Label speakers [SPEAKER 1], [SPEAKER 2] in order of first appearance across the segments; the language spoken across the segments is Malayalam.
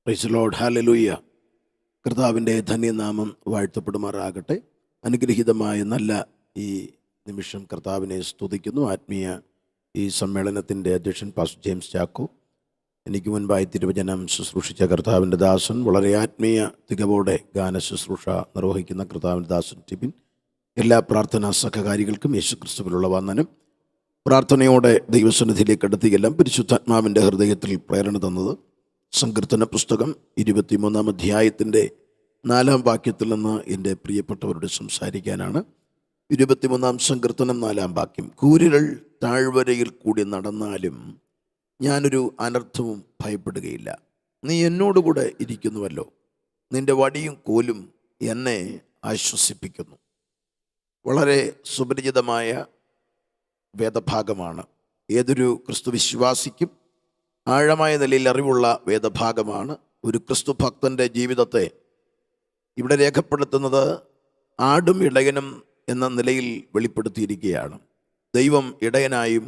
[SPEAKER 1] Praise Lord, hallelujah. കർത്താവിൻ്റെ ധന്യനാമം വാഴ്ത്തപ്പെടുമാറാകട്ടെ. അനുഗ്രഹീതമായ നല്ല ഈ നിമിഷം കർത്താവിനെ സ്തുതിക്കുന്നു. ആത്മീയ ഈ സമ്മേളനത്തിൻ്റെ അധ്യക്ഷൻ പാസ്റ്റർ ജെയിംസ് ചാക്കോ, എനിക്ക് മുൻപായി തിരുവചനം ശുശ്രൂഷിച്ച കർത്താവിൻ്റെ ദാസൻ, വളരെ ആത്മീയ തികവോടെ ഗാന ശുശ്രൂഷ നിർവഹിക്കുന്ന കർത്താവിൻ്റെ ദാസൻ ടിബിൻ, എല്ലാ പ്രാർത്ഥനാ സഹകാരികൾക്കും യേശുക്രിസ്തുവിലുള്ള വന്ദനം. പ്രാർത്ഥനയോടെ ദൈവസന്നിധിയിലേക്ക് അടുത്തിയെല്ലാം പരിശുദ്ധാത്മാവിൻ്റെ ഹൃദയത്തിൽ പ്രേരണ തന്നത് സങ്കീർത്തന പുസ്തകം 23-ാം അധ്യായത്തിൻ്റെ 4-ാം വാക്യത്തിൽ നിന്ന് എൻ്റെ പ്രിയപ്പെട്ടവരോട് സംസാരിക്കാനാണ്. 23-ാം സങ്കീർത്തനം 4-ാം വാക്യം: കൂരിരുൾ താഴ്വരയിൽ കൂടി നടന്നാലും ഞാനൊരു അനർത്ഥവും ഭയപ്പെടുകയില്ല. നീ എന്നോടുകൂടെ ഇരിക്കുന്നുവല്ലോ, നിൻ്റെ വടിയും കോലും എന്നെ ആശ്വസിപ്പിക്കുന്നു. വളരെ സുപരിചിതമായ വേദഭാഗമാണ്. ഏതൊരു ക്രിസ്തുവിശ്വാസിക്കും ആഴമായ നിലയിൽ അറിവുള്ള വേദഭാഗമാണ്. ഒരു ക്രിസ്തു ഭക്തൻ്റെ ജീവിതത്തെ ഇവിടെ രേഖപ്പെടുത്തുന്നത് ആടും ഇടയനും എന്ന നിലയിൽ വെളിപ്പെടുത്തിയിരിക്കുകയാണ്. ദൈവം ഇടയനായും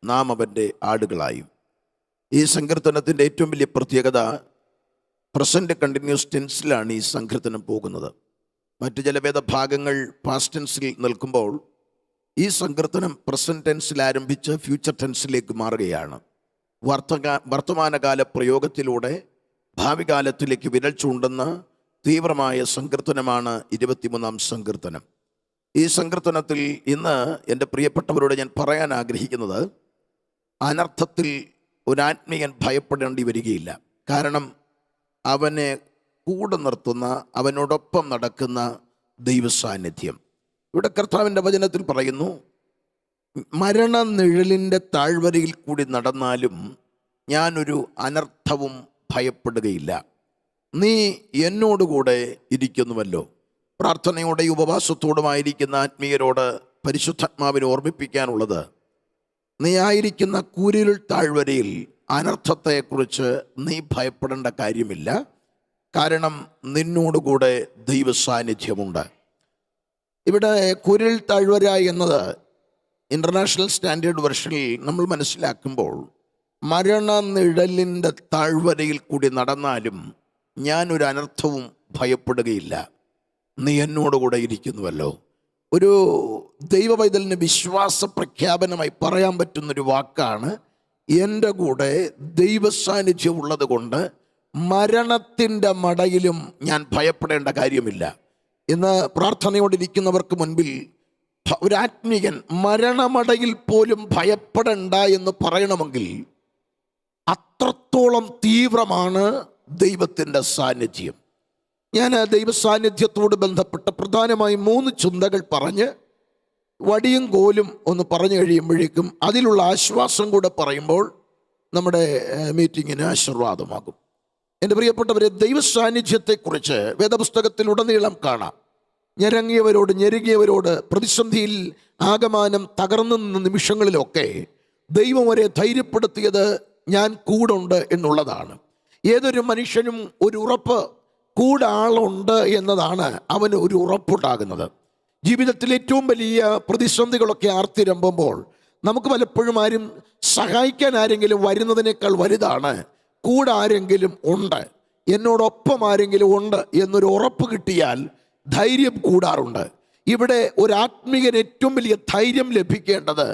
[SPEAKER 1] നാം അവൻ്റെ ആടുകളായും. ഈ സങ്കീർത്തനത്തിൻ്റെ ഏറ്റവും വലിയ പ്രത്യേകത, പ്രസൻറ്റ് കണ്ടിന്യൂസ് ടെൻസിലാണ് ഈ സങ്കീർത്തനം പോകുന്നത്. മറ്റു ചില വേദഭാഗങ്ങൾ പാസ്റ്റ് ടെൻസിൽ നിൽക്കുമ്പോൾ ഈ സങ്കീർത്തനം പ്രസൻറ്റ് ടെൻസിൽ ആരംഭിച്ച് ഫ്യൂച്ചർ ടെൻസിലേക്ക് മാറുകയാണ്. വർത്തമാനകാല പ്രയോഗത്തിലൂടെ ഭാവി കാലത്തിലേക്ക് വിരൽ ചൂണ്ടുന്ന തീവ്രമായ സങ്കീർത്തനമാണ് 23-ാം സങ്കീർത്തനം. ഈ സങ്കീർത്തനത്തിൽ ഇന്ന് എൻ്റെ പ്രിയപ്പെട്ടവരോട് ഞാൻ പറയാൻ ആഗ്രഹിക്കുന്നത്, അനർത്ഥത്തിൽ ഒരാത്മീയൻ ഭയപ്പെടേണ്ടി വരികയില്ല. കാരണം അവനെ കൂടെ നിർത്തുന്ന, അവനോടൊപ്പം നടക്കുന്ന ദൈവസാന്നിധ്യം. ഇവിടെ കർത്താവിൻ്റെ വചനത്തിൽ പറയുന്നു, മരണനിഴലിൻ്റെ താഴ്വരയിൽ കൂടി നടന്നാലും ഞാനൊരു അനർത്ഥവും ഭയപ്പെടുകയില്ല. നീ എന്നോടുകൂടെ ഇരിക്കുന്നുവല്ലോ. പ്രാർത്ഥനയോടെ ഉപവാസത്തോടുമായിരിക്കുന്ന ആത്മീയരോട് പരിശുദ്ധാത്മാവിനെ ഓർമ്മിപ്പിക്കാനുള്ളത്, നീ ആയിരിക്കുന്ന കൂരിരുൾ താഴ്വരയിൽ അനർത്ഥത്തെക്കുറിച്ച് നീ ഭയപ്പെടേണ്ട കാര്യമില്ല. കാരണം നിന്നോടുകൂടെ ദൈവസാന്നിധ്യമുണ്ട്. ഇവിടെ കൂരിരുൾ താഴ്വര എന്നത് ഇൻ്റർനാഷണൽ സ്റ്റാൻഡേർഡ് വെർഷനിൽ നമ്മൾ മനസ്സിലാക്കുമ്പോൾ, മരണനിഴലിൻ്റെ താഴ്വരയിൽ കൂടി നടന്നാലും ഞാനൊരു അനർത്ഥവും ഭയപ്പെടുകയില്ല, നീ എന്നോടുകൂടെ ഇരിക്കുന്നുവല്ലോ. ഒരു ദൈവപൈതലിന് വിശ്വാസ പ്രഖ്യാപനമായി പറയാൻ പറ്റുന്നൊരു വാക്കാണ്, എൻ്റെ കൂടെ ദൈവസാന്നിധ്യം ഉള്ളത് കൊണ്ട് മരണത്തിൻ്റെ മടയിലും ഞാൻ ഭയപ്പെടേണ്ട കാര്യമില്ല. ഇന്ന് പ്രാർത്ഥനയോടിരിക്കുന്നവർക്ക് മുൻപിൽ ഒരാത്മീയൻ മരണമടയിൽ പോലും ഭയപ്പെടേണ്ട എന്ന് പറയണമെങ്കിൽ അത്രത്തോളം തീവ്രമാണ് ദൈവത്തിൻ്റെ സാന്നിധ്യം. ഞാൻ ദൈവസാന്നിധ്യത്തോട് ബന്ധപ്പെട്ട് പ്രധാനമായും 3 ചിന്തകൾ പറഞ്ഞ് വടിയും കോലും ഒന്ന് പറഞ്ഞു കഴിയുമ്പോഴേക്കും അതിലുള്ള ആശ്വാസം കൂടെ പറയുമ്പോൾ നമ്മുടെ മീറ്റിങ്ങിന് ആശീർവാദമാകും. എൻ്റെ പ്രിയപ്പെട്ടവരെ, ദൈവസാന്നിധ്യത്തെക്കുറിച്ച് വേദപുസ്തകത്തിലുടനീളം കാണാം. ഞെരുങ്ങിയവരോട്, പ്രതിസന്ധിയിൽ ആകമാനം തകർന്നു നിന്ന നിമിഷങ്ങളിലൊക്കെ ദൈവം അവരെ ധൈര്യപ്പെടുത്തിയത് ഞാൻ കൂടുണ്ട് എന്നുള്ളതാണ്. ഏതൊരു മനുഷ്യനും ഒരു ഉറപ്പ്, കൂടെ ആളുണ്ട് എന്നതാണ് അവന് ഒരു ഉറപ്പുണ്ടാകുന്നത്. ജീവിതത്തിൽ ഏറ്റവും വലിയ പ്രതിസന്ധികളൊക്കെ ആർത്തിരമ്പുമ്പോൾ നമുക്ക് പലപ്പോഴും ആരും സഹായിക്കാൻ ആരെങ്കിലും വരുന്നതിനേക്കാൾ വലുതാണ് കൂടെ ആരെങ്കിലും ഉണ്ട്, എന്നോടൊപ്പം ആരെങ്കിലും ഉണ്ട് എന്നൊരു ഉറപ്പ് കിട്ടിയാൽ ധൈര്യം കൂടാറുണ്ട്. ഇവിടെ ഒരു ആത്മീയന് ഏറ്റവും വലിയ ധൈര്യം ലഭിക്കേണ്ടത്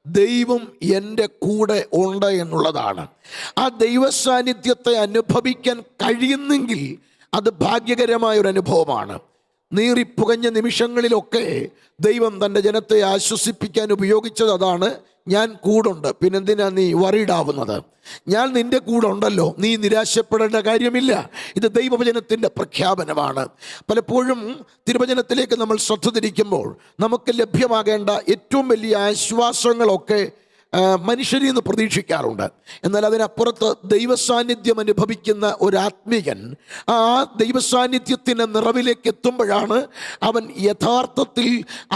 [SPEAKER 1] ദൈവം എൻ്റെ കൂടെ ഉണ്ട് എന്നുള്ളതാണ്. ആ ദൈവസാന്നിധ്യത്തെ അനുഭവിക്കാൻ കഴിയുന്നെങ്കിൽ അത് ഭാഗ്യകരമായ ഒരു അനുഭവമാണ്. നീറിപ്പുകഞ്ഞ നിമിഷങ്ങളിലൊക്കെ ദൈവം തൻ്റെ ജനത്തെ ആശ്വസിപ്പിക്കാൻ ഉപയോഗിച്ചത് അതാണ്. ഞാൻ കൂടുണ്ട്, പിന്നെന്തിനാ നീ വറീഡാവുന്നത്? ഞാൻ നിൻ്റെ കൂടെ ഉണ്ടല്ലോ, നീ നിരാശപ്പെടേണ്ട കാര്യമില്ല. ഇത് ദൈവവചനത്തിൻ്റെ പ്രഖ്യാപനമാണ്. പലപ്പോഴും തിരുവചനത്തിലേക്ക് നമ്മൾ ശ്രദ്ധ തിരിക്കുമ്പോൾ നമുക്ക് ലഭ്യമാകേണ്ട ഏറ്റവും വലിയ ആശ്വാസങ്ങളൊക്കെ മനുഷ്യരിൽ നിന്ന് പ്രതീക്ഷിക്കാറുണ്ട്. എന്നാൽ അതിനപ്പുറത്ത് ദൈവസാന്നിധ്യം അനുഭവിക്കുന്ന ഒരാത്മീയൻ ആ ദൈവസാന്നിധ്യത്തിൻ്റെ നിറവിലേക്ക് എത്തുമ്പോഴാണ് അവൻ യഥാർത്ഥത്തിൽ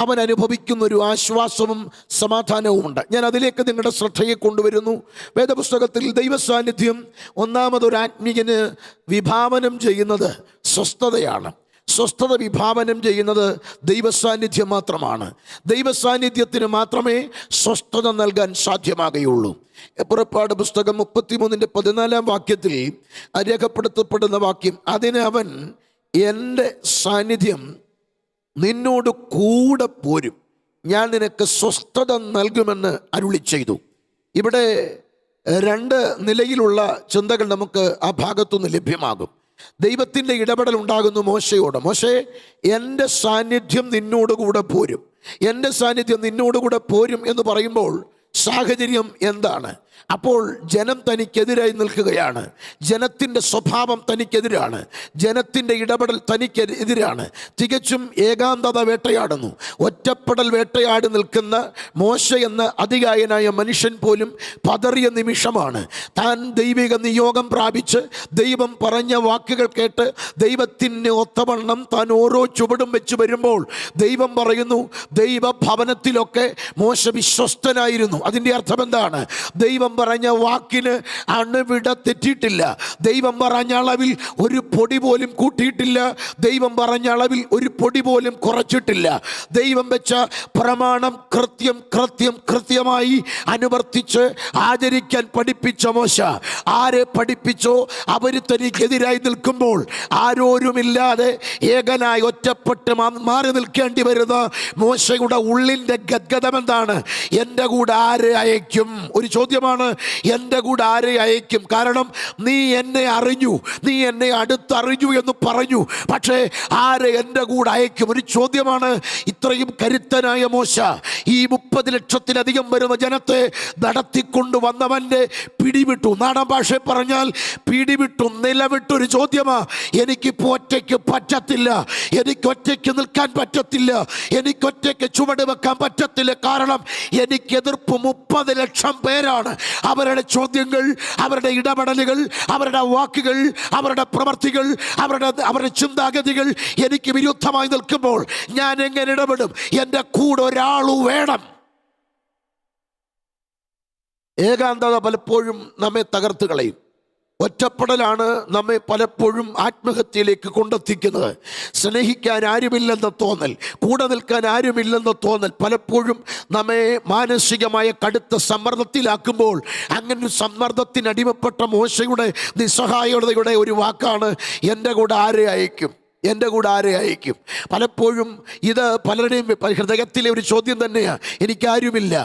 [SPEAKER 1] അവൻ അനുഭവിക്കുന്ന ഒരു ആശ്വാസവും സമാധാനവും ഉണ്ട്. ഞാൻ അതിലേക്ക് നിങ്ങളുടെ ശ്രദ്ധയെ കൊണ്ടുവരുന്നു. വേദപുസ്തകത്തിൽ ദൈവസാന്നിധ്യം ഒന്നാമതൊരാത്മീയന് വിഭാവനം ചെയ്യുന്നത് സ്വസ്ഥതയാണ്. സ്വസ്ഥത വിഭാവനം ചെയ്യുന്നത് ദൈവസാന്നിധ്യം മാത്രമാണ്. ദൈവസാന്നിധ്യത്തിന് മാത്രമേ സ്വസ്ഥത നൽകാൻ സാധ്യമാകുകയുള്ളൂ. പുറപ്പാട് പുസ്തകം 33:14 രേഖപ്പെടുത്തപ്പെടുന്ന വാക്യം, അതിന് അവൻ എൻ്റെ സാന്നിധ്യം നിന്നോട് കൂടെ പോരും, ഞാൻ നിനക്ക് സ്വസ്ഥത നൽകുമെന്ന് അരുളി ചെയ്തു. ഇവിടെ 2 നിലയിലുള്ള ചിന്തകൾ നമുക്ക് ആ ഭാഗത്തുനിന്ന് ലഭ്യമാകും. ദൈവത്തിൻ്റെ ഇടപെടൽ ഉണ്ടാകുന്നു മോശയോട്. മോശേ, എൻ്റെ സാന്നിധ്യം നിന്നോടുകൂടെ പോരും. എൻ്റെ സാന്നിധ്യം നിന്നോടുകൂടെ പോരും എന്ന് പറയുമ്പോൾ സാഹചര്യം എന്താണ്? അപ്പോൾ ജനം തനിക്കെതിരായി നിൽക്കുകയാണ്. ജനത്തിൻ്റെ സ്വഭാവം തനിക്കെതിരാണ്. ജനത്തിൻ്റെ ഇടപെടൽ തനിക്കെതിരാണ്. തികച്ചും ഏകാന്തത വേട്ടയാടുന്നു. ഒറ്റപ്പെടൽ വേട്ടയാടി നിൽക്കുന്ന മോശ എന്ന അതികായനായ മനുഷ്യൻ പോലും പതറിയ നിമിഷമാണ്. താൻ ദൈവിക നിയോഗം പ്രാപിച്ച് ദൈവം പറഞ്ഞ വാക്കുകൾ കേട്ട് ദൈവത്തിന് ഒത്തവണ്ണം താൻ ഓരോ ചുവടും വെച്ച് വരുമ്പോൾ ദൈവം പറയുന്നു, ദൈവഭവനത്തിലൊക്കെ മോശ വിശ്വസ്തനായിരുന്നു. അതിൻ്റെ അർത്ഥം എന്താണ്? ദൈവം പറഞ്ഞ വാക്കിന് അണുവിട തെറ്റിയിട്ടില്ല. ദൈവം പറഞ്ഞ അളവിൽ ഒരു പൊടി പോലും കൂട്ടിയിട്ടില്ല. ദൈവം പറഞ്ഞ അളവിൽ ഒരു പൊടി പോലും കുറച്ചിട്ടില്ല. ദൈവം വെച്ച പ്രമാണം കൃത്യമായി അനുവർത്തിച്ച് ആചരിക്കാൻ പഠിപ്പിച്ച മോശ ആരെ പഠിപ്പിച്ചോ അവർ തനിക്കെതിരായി നിൽക്കുമ്പോൾ ആരോരുമില്ലാതെ ഏകനായി ഒറ്റപ്പെട്ട് മാറി നിൽക്കേണ്ടി വരുന്ന മോശയുടെ ഉള്ളിൻ്റെ ഗദ്ഗതം എന്താണ്? എൻ്റെ കൂടെ ആരെ അയക്കും? ഒരു ചോദ്യമാണ്. എൻ്റെ കൂടെ ആരെ അയക്കും? കാരണം നീ എന്നെ അറിഞ്ഞു, നീ എന്നെ അടുത്തറിഞ്ഞു എന്ന് പറഞ്ഞു, പക്ഷേ ആരെ എൻ്റെ കൂടെ അയക്കും? ഒരു ചോദ്യമാണ്. ഇത്രയും കരുത്തനായ മോശ ഈ 30 ലക്ഷത്തിലധികം വരുന്ന ജനത്തെ നടത്തിക്കൊണ്ടു വന്നവൻ്റെ പിടിവിട്ടു. നാടൻ ഭാഷയിൽ പറഞ്ഞാൽ പിടിവിട്ടു, നിലവിട്ടൊരു ചോദ്യമാ. എനിക്കിപ്പോൾ ഒറ്റയ്ക്ക് പറ്റത്തില്ല, എനിക്കൊറ്റയ്ക്ക് നിൽക്കാൻ പറ്റത്തില്ല, എനിക്കൊറ്റയ്ക്ക് ചുവട് വെക്കാൻ പറ്റത്തില്ല. കാരണം എനിക്ക് എതിർപ്പ് 30 ലക്ഷം പേരാണ്. അവരുടെ ചോദ്യങ്ങൾ, അവരുടെ ഇടപെടലുകൾ, അവരുടെ വാക്കുകൾ, അവരുടെ പ്രവർത്തികൾ, അവരുടെ ചിന്താഗതികൾ എനിക്ക് വിരുദ്ധമായി നിൽക്കുമ്പോൾ ഞാൻ എങ്ങനെ ഇടപെടും? എൻ്റെ കൂടെ ഒരാളും വേണം. ഏകാന്തത പലപ്പോഴും നമ്മെ തകർത്ത് കളയും. ഒറ്റപ്പെടലാണ് നമ്മെ പലപ്പോഴും ആത്മഹത്യയിലേക്ക് കൊണ്ടെത്തിക്കുന്നത്. സ്നേഹിക്കാൻ ആരുമില്ലെന്ന തോന്നൽ, കൂടെ നിൽക്കാൻ ആരുമില്ലെന്ന തോന്നൽ പലപ്പോഴും നമ്മെ മാനസികമായ കടുത്ത സമ്മർദ്ദത്തിലാക്കുമ്പോൾ, അങ്ങനെ സമ്മർദ്ദത്തിനടിമപ്പെട്ട മോശയുടെ നിസ്സഹായതയുടെ ഒരു വാക്കാണ്, എൻ്റെ കൂടെ ആരെ അയക്കും? എൻ്റെ കൂടെ ആരെ അയക്കും? പലപ്പോഴും ഇത് പലരുടെയും ഹൃദയത്തിലെ ഒരു ചോദ്യം തന്നെയാണ്. എനിക്കാരുമില്ല.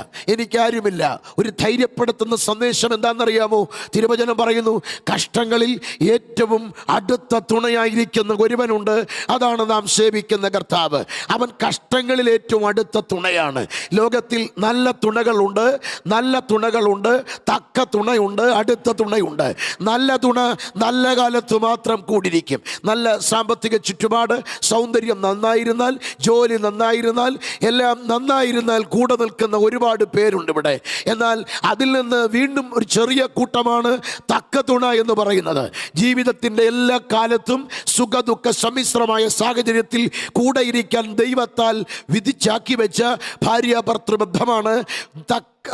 [SPEAKER 1] ഒരു ധൈര്യപ്പെടുത്തുന്ന സന്ദേശം എന്താണെന്നറിയാമോ? തിരുവചനം പറയുന്നു, കഷ്ടങ്ങളിൽ ഏറ്റവും അടുത്ത തുണയായിരിക്കുന്ന ഒരുവനുണ്ട്, അതാണ് നാം സേവിക്കുന്ന കർത്താവ്. അവൻ കഷ്ടങ്ങളിൽ ഏറ്റവും അടുത്ത തുണയാണ്. ലോകത്തിൽ നല്ല തുണകളുണ്ട്, തക്ക തുണയുണ്ട്, അടുത്ത തുണയുണ്ട്. നല്ല തുണ നല്ല കാലത്ത് മാത്രം കൂടിയിരിക്കും. നല്ല സാമ്പത്തിക ചുറ്റുപാട്, സൗന്ദര്യം നന്നായിരുന്നാൽ, ജോലി നന്നായിരുന്നാൽ, എല്ലാം നന്നായിരുന്നാൽ കൂടെ നിൽക്കുന്ന ഒരുപാട് പേരുണ്ട് ഇവിടെ. എന്നാൽ അതിൽ നിന്ന് വീണ്ടും ഒരു ചെറിയ കൂട്ടമാണ് തക്ക തുണ എന്ന് പറയുന്നത്. ജീവിതത്തിൻ്റെ എല്ലാ കാലത്തും സുഖദുഃഖ സമ്മിശ്രമായ സാഹചര്യത്തിൽ കൂടെ ഇരിക്കാൻ ദൈവത്താൽ വിധിച്ചാക്കി വെച്ച ഭാര്യാഭർത്തൃബന്ധമാണ്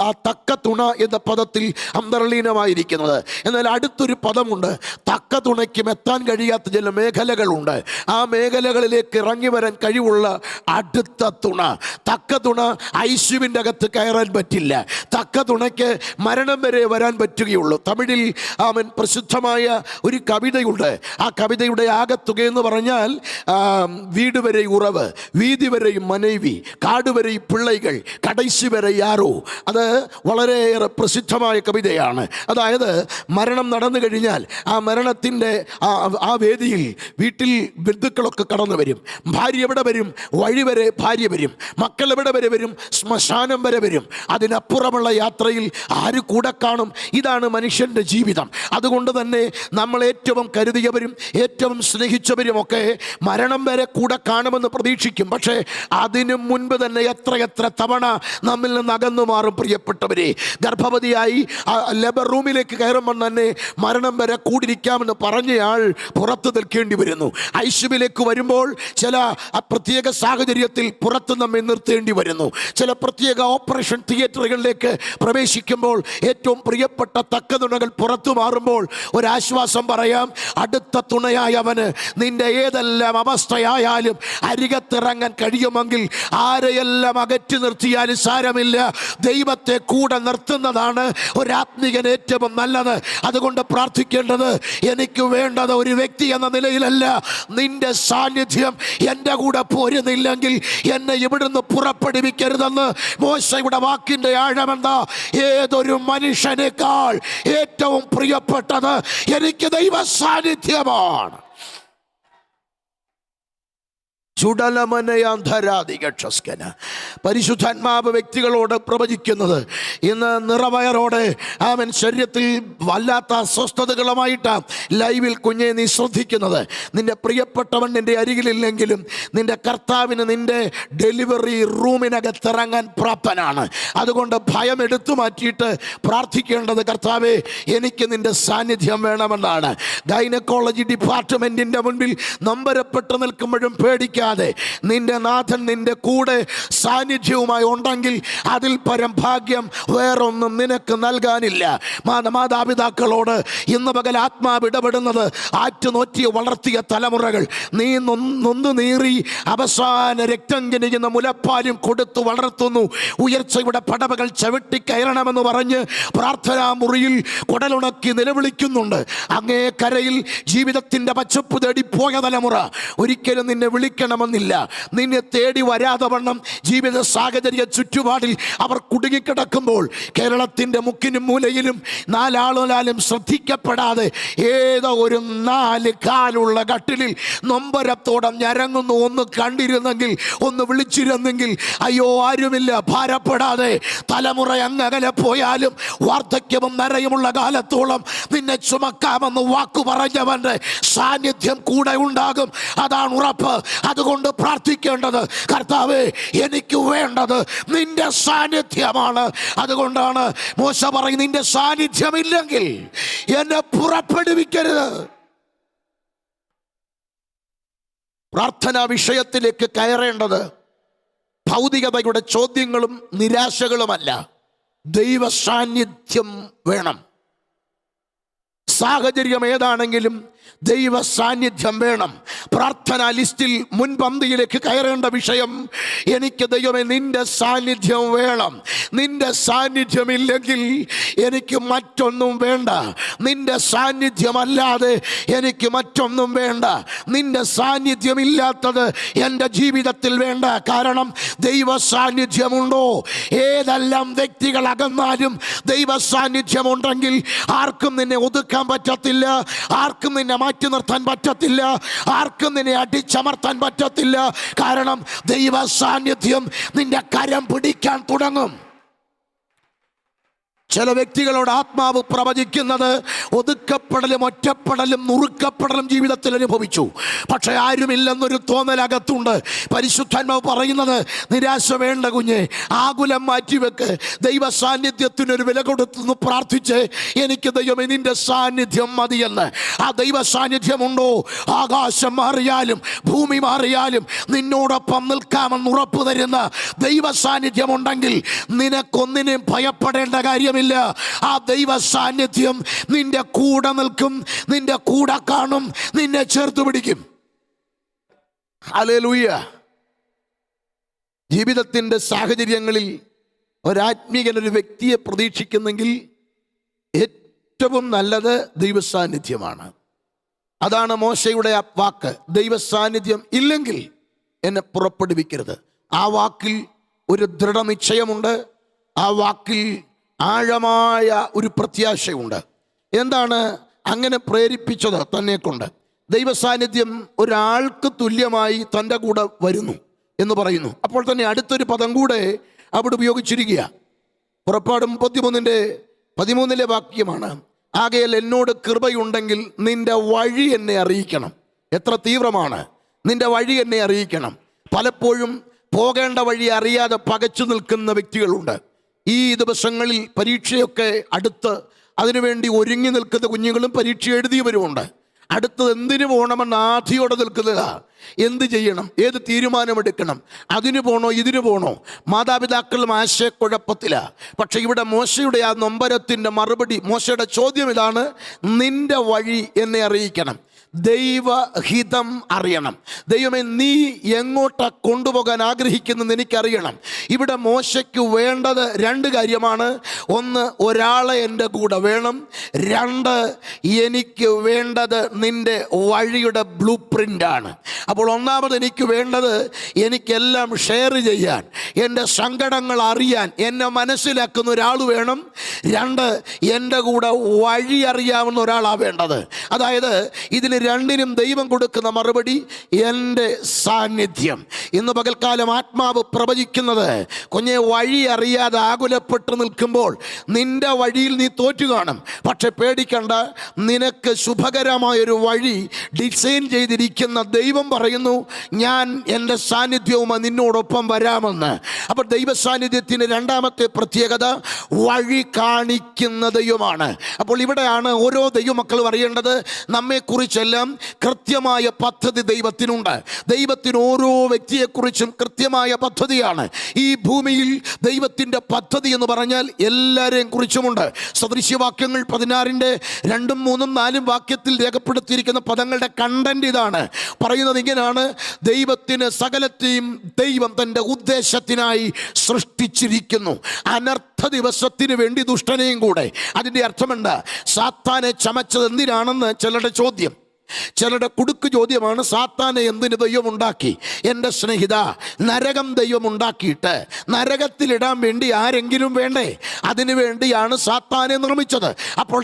[SPEAKER 1] ആ തക്ക തുണ എന്ന പദത്തിൽ അന്തർലീനമായിരിക്കുന്നത്. എന്നാൽ അടുത്തൊരു പദമുണ്ട്. തക്ക തുണയ്ക്കും എത്താൻ കഴിയാത്ത ചില മേഖലകളുണ്ട്. ആ മേഖലകളിലേക്ക് ഇറങ്ങി വരാൻ കഴിവുള്ള അടുത്ത തുണ. തക്ക തുണ ഐസ്യുവിൻ്റെ അകത്ത് കയറാൻ പറ്റില്ല. തക്ക തുണയ്ക്ക് മരണം വരെ വരാൻ പറ്റുകയുള്ളൂ. തമിഴിൽ പ്രസിദ്ധമായ ഒരു കവിതയുണ്ട്. ആ കവിതയുടെ ആകത്തുകയെന്ന് പറഞ്ഞാൽ, വീട് വരെ ഉറവ്, വീതി വരെ മനൈവി, കാട് വരെ പിള്ളൈകൾ, കടൈസി വരെ യാരോ. അത് വളരെയേറെ പ്രസിദ്ധമായ കവിതയാണ്. അതായത് മരണം നടന്നു കഴിഞ്ഞാൽ ആ മരണത്തിൻ്റെ ആ വേദിയിൽ വീട്ടിൽ ബന്ധുക്കളൊക്കെ കടന്നു വരും. ഭാര്യ എവിടെ വരും? വഴി വരെ ഭാര്യ വരും. മക്കൾ എവിടെ വരെ വരും? ശ്മശാനം വരെ വരും. അതിനപ്പുറമുള്ള യാത്രയിൽ ആര് കൂടെ കാണും? ഇതാണ് മനുഷ്യൻ്റെ ജീവിതം. അതുകൊണ്ട് തന്നെ നമ്മൾ ഏറ്റവും കരുതിയവരും ഏറ്റവും സ്നേഹിച്ചവരും ഒക്കെ മരണം വരെ കൂടെ കാണുമെന്ന് പ്രതീക്ഷിക്കും. പക്ഷേ അതിനു മുൻപ് തന്നെ എത്ര തവണ നമ്മിൽ നിന്ന് അകന്നു മാറും. പ്രിയപ്പെട്ടവരെ. ഗർഭവതിയായി ലേബർ റൂമിലേക്ക് കയറുമ്പോൾ തന്നെ മരണം വരെ കൂടിരിക്കാമെന്ന് പറഞ്ഞയാൾ പുറത്ത് നിൽക്കേണ്ടി വരുന്നു. ഐസിയുവിലേക്ക് വരുമ്പോൾ ചില പ്രത്യേക സാഹചര്യത്തിൽ പുറത്ത് നമ്മെ നിർത്തേണ്ടി വരുന്നു. ചില പ്രത്യേക ഓപ്പറേഷൻ തിയേറ്ററുകളിലേക്ക് പ്രവേശിക്കുമ്പോൾ ഏറ്റവും പ്രിയപ്പെട്ട തക്കതുണകൾ പുറത്തു മാറുമ്പോൾ ഒരാശ്വാസം പറയാം, അടുത്ത തുണയായവന് നിന്റെ ഏതെല്ലാം അവസ്ഥയായാലും അരികത്തിറങ്ങാൻ കഴിയുമെങ്കിൽ ആരെയെല്ലാം അകറ്റി നിർത്തിയാലും സാരമില്ല, ദൈവത്തെ കൂടെ നിർത്തുന്നതാണ് ഒരാത്മികൻ ഏറ്റവും നല്ലത്. അതുകൊണ്ട് പ്രാർത്ഥിക്കേണ്ടത്, എനിക്ക് വേണ്ടത് ഒരു വ്യക്തി എന്ന നിലയിലല്ല, നിന്റെ സാന്നിധ്യം എൻ്റെ കൂടെ പോരുന്നില്ലെങ്കിൽ എന്നെ ഇവിടുന്ന് പുറപ്പെടുവിക്കരുതെന്ന് മോശയുടെ വാക്കിൻ്റെ ആഴമെന്താ? ഏതൊരു മനുഷ്യനേക്കാൾ ഏറ്റവും പ്രിയപ്പെട്ടത് എനിക്ക് ദൈവ സാന്നിധ്യമാണ്. പരിശുദ്ധാത്മാവ് വ്യക്തികളോട് പ്രവചിക്കുന്നത് ഇന്ന് നിറവയറോടെ അവൻ ശരീരത്തിൽ വല്ലാത്ത അസ്വസ്ഥതകളുമായിട്ട് ലൈവിൽ കുഞ്ഞെ നീ ശ്രദ്ധിക്കുന്നത്. നിന്റെ പ്രിയപ്പെട്ടവൻ നിന്റെ അരികിലില്ലെങ്കിലും നിന്റെ കർത്താവിന് നിന്റെ ഡെലിവറി റൂമിനകത്തിറങ്ങാൻ പ്രാപ്തനാണ്. അതുകൊണ്ട് ഭയം എടുത്തു മാറ്റിയിട്ട് പ്രാർത്ഥിക്കേണ്ടത്, കർത്താവേ എനിക്ക് നിന്റെ സാന്നിധ്യം വേണമെന്നാണ്. ഗൈനക്കോളജി ഡിപ്പാർട്ട്മെന്റിന്റെ മുൻപിൽ നമ്പരപ്പെട്ട് നിൽക്കുമ്പോഴും പേടിക്കാൻ, നിന്റെ നാഥൻ നിന്റെ കൂടെ സാന്നിധ്യവുമായി ഉണ്ടെങ്കിൽ അതിൽ പരം ഭാഗ്യം വേറൊന്നും നിനക്ക് നൽകാനില്ല. മാതാപിതാക്കളോട് ഇന്ന് പകൽ ആത്മാവ് ഇടപെടുന്നത്, ആറ്റുനോറ്റിയ വളർത്തിയ തലമുറകൾ നീ നൊന്നു നീറി അവസാന രക്തം കിനിയുന്ന മുലപ്പാലും കൊടുത്തു വളർത്തുന്നു. ഉയർച്ചയുടെ പടവകൾ ചവിട്ടി കയറണമെന്ന് പറഞ്ഞ് പ്രാർത്ഥനാ മുറിയിൽ കുടലുണക്കി നിലവിളിക്കുന്നുണ്ട്. അങ്ങേ കരയിൽ ജീവിതത്തിന്റെ പച്ചപ്പ് തേടി പോയ തലമുറ ഒരിക്കലും നിന്നെ വിളിക്കണം ില്ല. നിന്നെ തേടി വരാതെ വണ്ണം ജീവിത സാഹചര്യ ചുറ്റുപാടിൽ അവർ കുടുങ്ങിക്കിടക്കുമ്പോൾ കേരളത്തിന്റെ മുക്കിനും മൂലയിലും നാലാളും ശ്രദ്ധിക്കപ്പെടാതെ ഏതോ ഒരു 4 കാലുള്ള കട്ടിലിൽ നൊമ്പരത്തോടെ ഞരങ്ങുന്നു. ഒന്ന് കണ്ടിരുന്നെങ്കിൽ, ഒന്ന് വിളിച്ചിരുന്നെങ്കിൽ. അയ്യോ, ആരുമില്ല, ഭാരപ്പെടാതെ. തലമുറ അങ്ങകലെ പോയാലും വാർദ്ധക്യവും നരയുമുള്ള കാലത്തോളം നിന്നെ ചുമക്കാമെന്ന് വാക്കു പറഞ്ഞവന്റെ സാന്നിധ്യം കൂടെ ഉണ്ടാകും. അതാണ് ഉറപ്പ്. അതുകൊണ്ട് പ്രാർത്ഥിക്കേണ്ടത്, കർത്താവേ എനിക്ക് വേണ്ടത് നിന്റെ സാന്നിധ്യമാണ്. അതുകൊണ്ടാണ് മോശ പറയും, നിന്റെ സാന്നിധ്യമില്ലെങ്കിൽ എന്നെ പുറപ്പെടുവിക്കരുത്. പ്രാർത്ഥനാ വിഷയത്തിലേക്ക് കയറേണ്ടത് ഭൗതികതയുടെ ചോദ്യങ്ങളും നിരാശകളുമല്ല, ദൈവ സാന്നിധ്യം വേണം. സാഹചര്യം ഏതാണെങ്കിലും ദൈവ സാന്നിധ്യം വേണം. പ്രാർത്ഥനാ ലിസ്റ്റിൽ മുൻപന്തിയിലേക്ക് കയറേണ്ട വിഷയം, എനിക്ക് ദൈവമേ നിന്റെ സാന്നിധ്യം വേണം. നിന്റെ സാന്നിധ്യമില്ലെങ്കിൽ എനിക്ക് മറ്റൊന്നും വേണ്ട. നിന്റെ സാന്നിധ്യമല്ലാതെ എനിക്ക് മറ്റൊന്നും വേണ്ട. നിന്റെ സാന്നിധ്യമില്ലാത്തത് എൻ്റെ ജീവിതത്തിൽ വേണ്ട. കാരണം ദൈവ സാന്നിധ്യമുണ്ടോ? ഏതെല്ലാം വ്യക്തികൾ അകന്നാലും ദൈവ സാന്നിധ്യമുണ്ടെങ്കിൽ ആർക്കും നിന്നെ ഒതുക്കാൻ പറ്റത്തില്ല, ആർക്കും നിന്നെ മാറ്റി നിർത്താൻ പറ്റത്തില്ല, ആർക്കും നിന്നെ അടിച്ചമർത്താൻ പറ്റത്തില്ല. കാരണം ദൈവ സാന്നിധ്യം നിന്റെ കരം പിടിക്കാൻ തുടങ്ങും. ചില വ്യക്തികളോട് ആത്മാവ് പ്രവചിക്കുന്നത് ഒതുക്കപ്പെടലും ഒറ്റപ്പെടലും നുറുക്കപ്പെടലും ജീവിതത്തിൽ അനുഭവിച്ചു. പക്ഷെ ആരുമില്ലെന്നൊരു തോന്നലകത്തുണ്ട്. പരിശുദ്ധാത്മാവ് പറയുന്നത്, നിരാശ വേണ്ട കുഞ്ഞെ, ആകുലം മാറ്റിവെക്ക്. ദൈവ സാന്നിധ്യത്തിനൊരു വില കൊടുത്തു പ്രാർത്ഥിച്ച്, എനിക്ക് ദൈവമേ നിന്റെ സാന്നിധ്യം മതിയെന്ന്. ആ ദൈവ സാന്നിധ്യമുണ്ടോ? ആകാശം മാറിയാലും ഭൂമി മാറിയാലും നിന്നോടൊപ്പം നിൽക്കാമെന്ന് ഉറപ്പു തരുന്ന ദൈവ സാന്നിധ്യമുണ്ടെങ്കിൽ നിനക്കൊന്നിനെയും ഭയപ്പെടേണ്ട കാര്യമില്ല. ആ ദൈവ സാന്നിധ്യം നിന്റെ കൂടെ നിൽക്കും, നിന്റെ കൂടെ കാണും, നിന്നെ ചേർത്ത് പിടിക്കും. ഹല്ലേലൂയ. ജീവിതത്തിന്റെ സാഹചര്യങ്ങളിൽ ഒരാത്മീകനൊരു വ്യക്തിയെ പ്രതീക്ഷിക്കുന്നെങ്കിൽ ഏറ്റവും നല്ലത് ദൈവ സാന്നിധ്യമാണ്. അതാണ് മോശയുടെ ആ വാക്ക്, ദൈവ സാന്നിധ്യം ഇല്ലെങ്കിൽ എന്നെ പുറപ്പെടുവിക്കരുത്. ആ വാക്കിൽ ഒരു ദൃഢനിശ്ചയമുണ്ട്. ആ വാക്കിൽ ആഴമായ ഒരു പ്രത്യാശയുണ്ട്. എന്താണ് അങ്ങനെ പ്രേരിപ്പിച്ചത്? തന്നെ കൊണ്ട് ദൈവ സാന്നിധ്യം ഒരാൾക്ക് തുല്യമായി തൻ്റെ കൂടെ വരുന്നു എന്ന് പറയുന്നു. അപ്പോൾ തന്നെ അടുത്തൊരു പദം കൂടെ അവിടെ ഉപയോഗിച്ചിരിക്കുക. പുറപ്പാട് 33 വാക്യമാണ്, ആകയാൽ എന്നോട് കൃപയുണ്ടെങ്കിൽ നിന്റെ വഴി എന്നെ അറിയിക്കണം. എത്ര തീവ്രമാണ്! നിന്റെ വഴി എന്നെ അറിയിക്കണം. പലപ്പോഴും പോകേണ്ട വഴി അറിയാതെ പകച്ചു നിൽക്കുന്ന വ്യക്തികളുണ്ട്. ഈ ദിവസങ്ങളിൽ പരീക്ഷയൊക്കെ അടുത്ത് അതിനുവേണ്ടി ഒരുങ്ങി നിൽക്കുന്ന കുഞ്ഞുങ്ങളും പരീക്ഷ എഴുതിയവരുമുണ്ട്. അടുത്തത് എന്തിനു പോകണമെന്ന് ആധിയോടെ നിൽക്കുക. എന്ത് ചെയ്യണം, ഏത് തീരുമാനമെടുക്കണം, അതിനു പോണോ ഇതിനു പോണോ? മാതാപിതാക്കളും ആശയക്കുഴപ്പത്തിലാണ്. പക്ഷെ ഇവിടെ മോശയുടെ ആ നൊമ്പരത്തിൻ്റെ മറുപടി, മോശയുടെ ചോദ്യം ഇതാണ്: നിന്റെ വഴി എന്നെ അറിയിക്കണം, ദൈവഹിതം അറിയണം. ദൈവമേ, നീ എങ്ങോട്ടാ കൊണ്ടുപോകാൻ ആഗ്രഹിക്കുന്നത് എനിക്കറിയണം. ഇവിടെ മോശയ്ക്ക് വേണ്ടത് രണ്ട് കാര്യമാണ്. ഒന്ന്, ഒരാളെ എൻ്റെ കൂടെ വേണം. രണ്ട്, എനിക്ക് വേണ്ടത് നിൻ്റെ വഴിയുടെ ബ്ലൂ പ്രിൻ്റാണ്. അപ്പോൾ ഒന്നാമത് എനിക്ക് വേണ്ടത് എനിക്കെല്ലാം ഷെയർ ചെയ്യാൻ, എൻ്റെ സങ്കടങ്ങൾ അറിയാൻ എന്നെ മനസ്സിലാക്കുന്ന ഒരാൾ വേണം. രണ്ട്, എൻ്റെ കൂടെ വഴി അറിയാവുന്ന ഒരാളാണ് വേണ്ടത്. അതായത് ഇതിന് രണ്ടിനും ദൈവം കൊടുക്കുന്ന മറുപടി എൻ്റെ സാന്നിധ്യം. ഇന്ന് പകൽക്കാലം ആത്മാവ് പ്രവചിക്കുന്നത്, കുഞ്ഞെ, വഴി അറിയാതെ ആകുലപ്പെട്ട് നിൽക്കുമ്പോൾ നിന്റെ വഴിയിൽ നീ തോറ്റു കാണും. പക്ഷെ പേടിക്കണ്ട, നിനക്ക് ശുഭകരമായൊരു വഴി ഡിസൈൻ ചെയ്തിരിക്കുന്ന ദൈവം പറയുന്നു, ഞാൻ എൻ്റെ സാന്നിധ്യവുമായി നിന്നോടൊപ്പം വരാമെന്ന്. അപ്പോൾ ദൈവ സാന്നിധ്യത്തിന് രണ്ടാമത്തെ പ്രത്യേകത വഴി കാണിക്കുന്ന ദൈവമാണ്. അപ്പോൾ ഇവിടെയാണ് ഓരോ ദൈവമക്കളും അറിയേണ്ടത്, നമ്മെക്കുറിച്ചെല്ലാം കൃത്യമായ പദ്ധതി ദൈവത്തിനുണ്ട്. ദൈവത്തിന് ഓരോ വ്യക്തിയെക്കുറിച്ചും കൃത്യമായ പദ്ധതിയാണ്. ഈ ഭൂമിയിൽ ദൈവത്തിൻ്റെ പദ്ധതി എന്ന് പറഞ്ഞാൽ എല്ലാവരെയും കുറിച്ചുമുണ്ട്. സദൃശ്യവാക്യങ്ങൾ 16-ന്റെ 2, 3, 4 വാക്യത്തിൽ രേഖപ്പെടുത്തിയിരിക്കുന്ന പദങ്ങളുടെ കണ്ടന്റ് ഇതാണ്. പറയുന്നത് ഇങ്ങനെയാണ്: ദൈവത്തിന് സകലത്തെയും ദൈവം തൻ്റെ ഉദ്ദേശത്തിനായി സൃഷ്ടിച്ചിരിക്കുന്നു, അനർത്ഥ ദിവസത്തിന് വേണ്ടി ദുഷ്ടനെയും കൂടെ. അതിൻ്റെ അർത്ഥമുണ്ട്, സാത്താനെ ചമച്ചത് എന്തിനാണെന്ന് ചിലരുടെ ചോദ്യം. ചിലരുടെ കുടുക്ക് ചോദ്യമാണ്, സാത്താനെ എന്തിന് ദൈവം ഉണ്ടാക്കി? എൻ്റെ സ്നേഹിത, നരകം ദൈവം ഉണ്ടാക്കിയിട്ട് നരകത്തിലിടാൻ വേണ്ടി ആരെങ്കിലും വേണ്ടേ? അതിനു വേണ്ടിയാണ് സാത്താനെ നിർമ്മിച്ചത്. അപ്പോൾ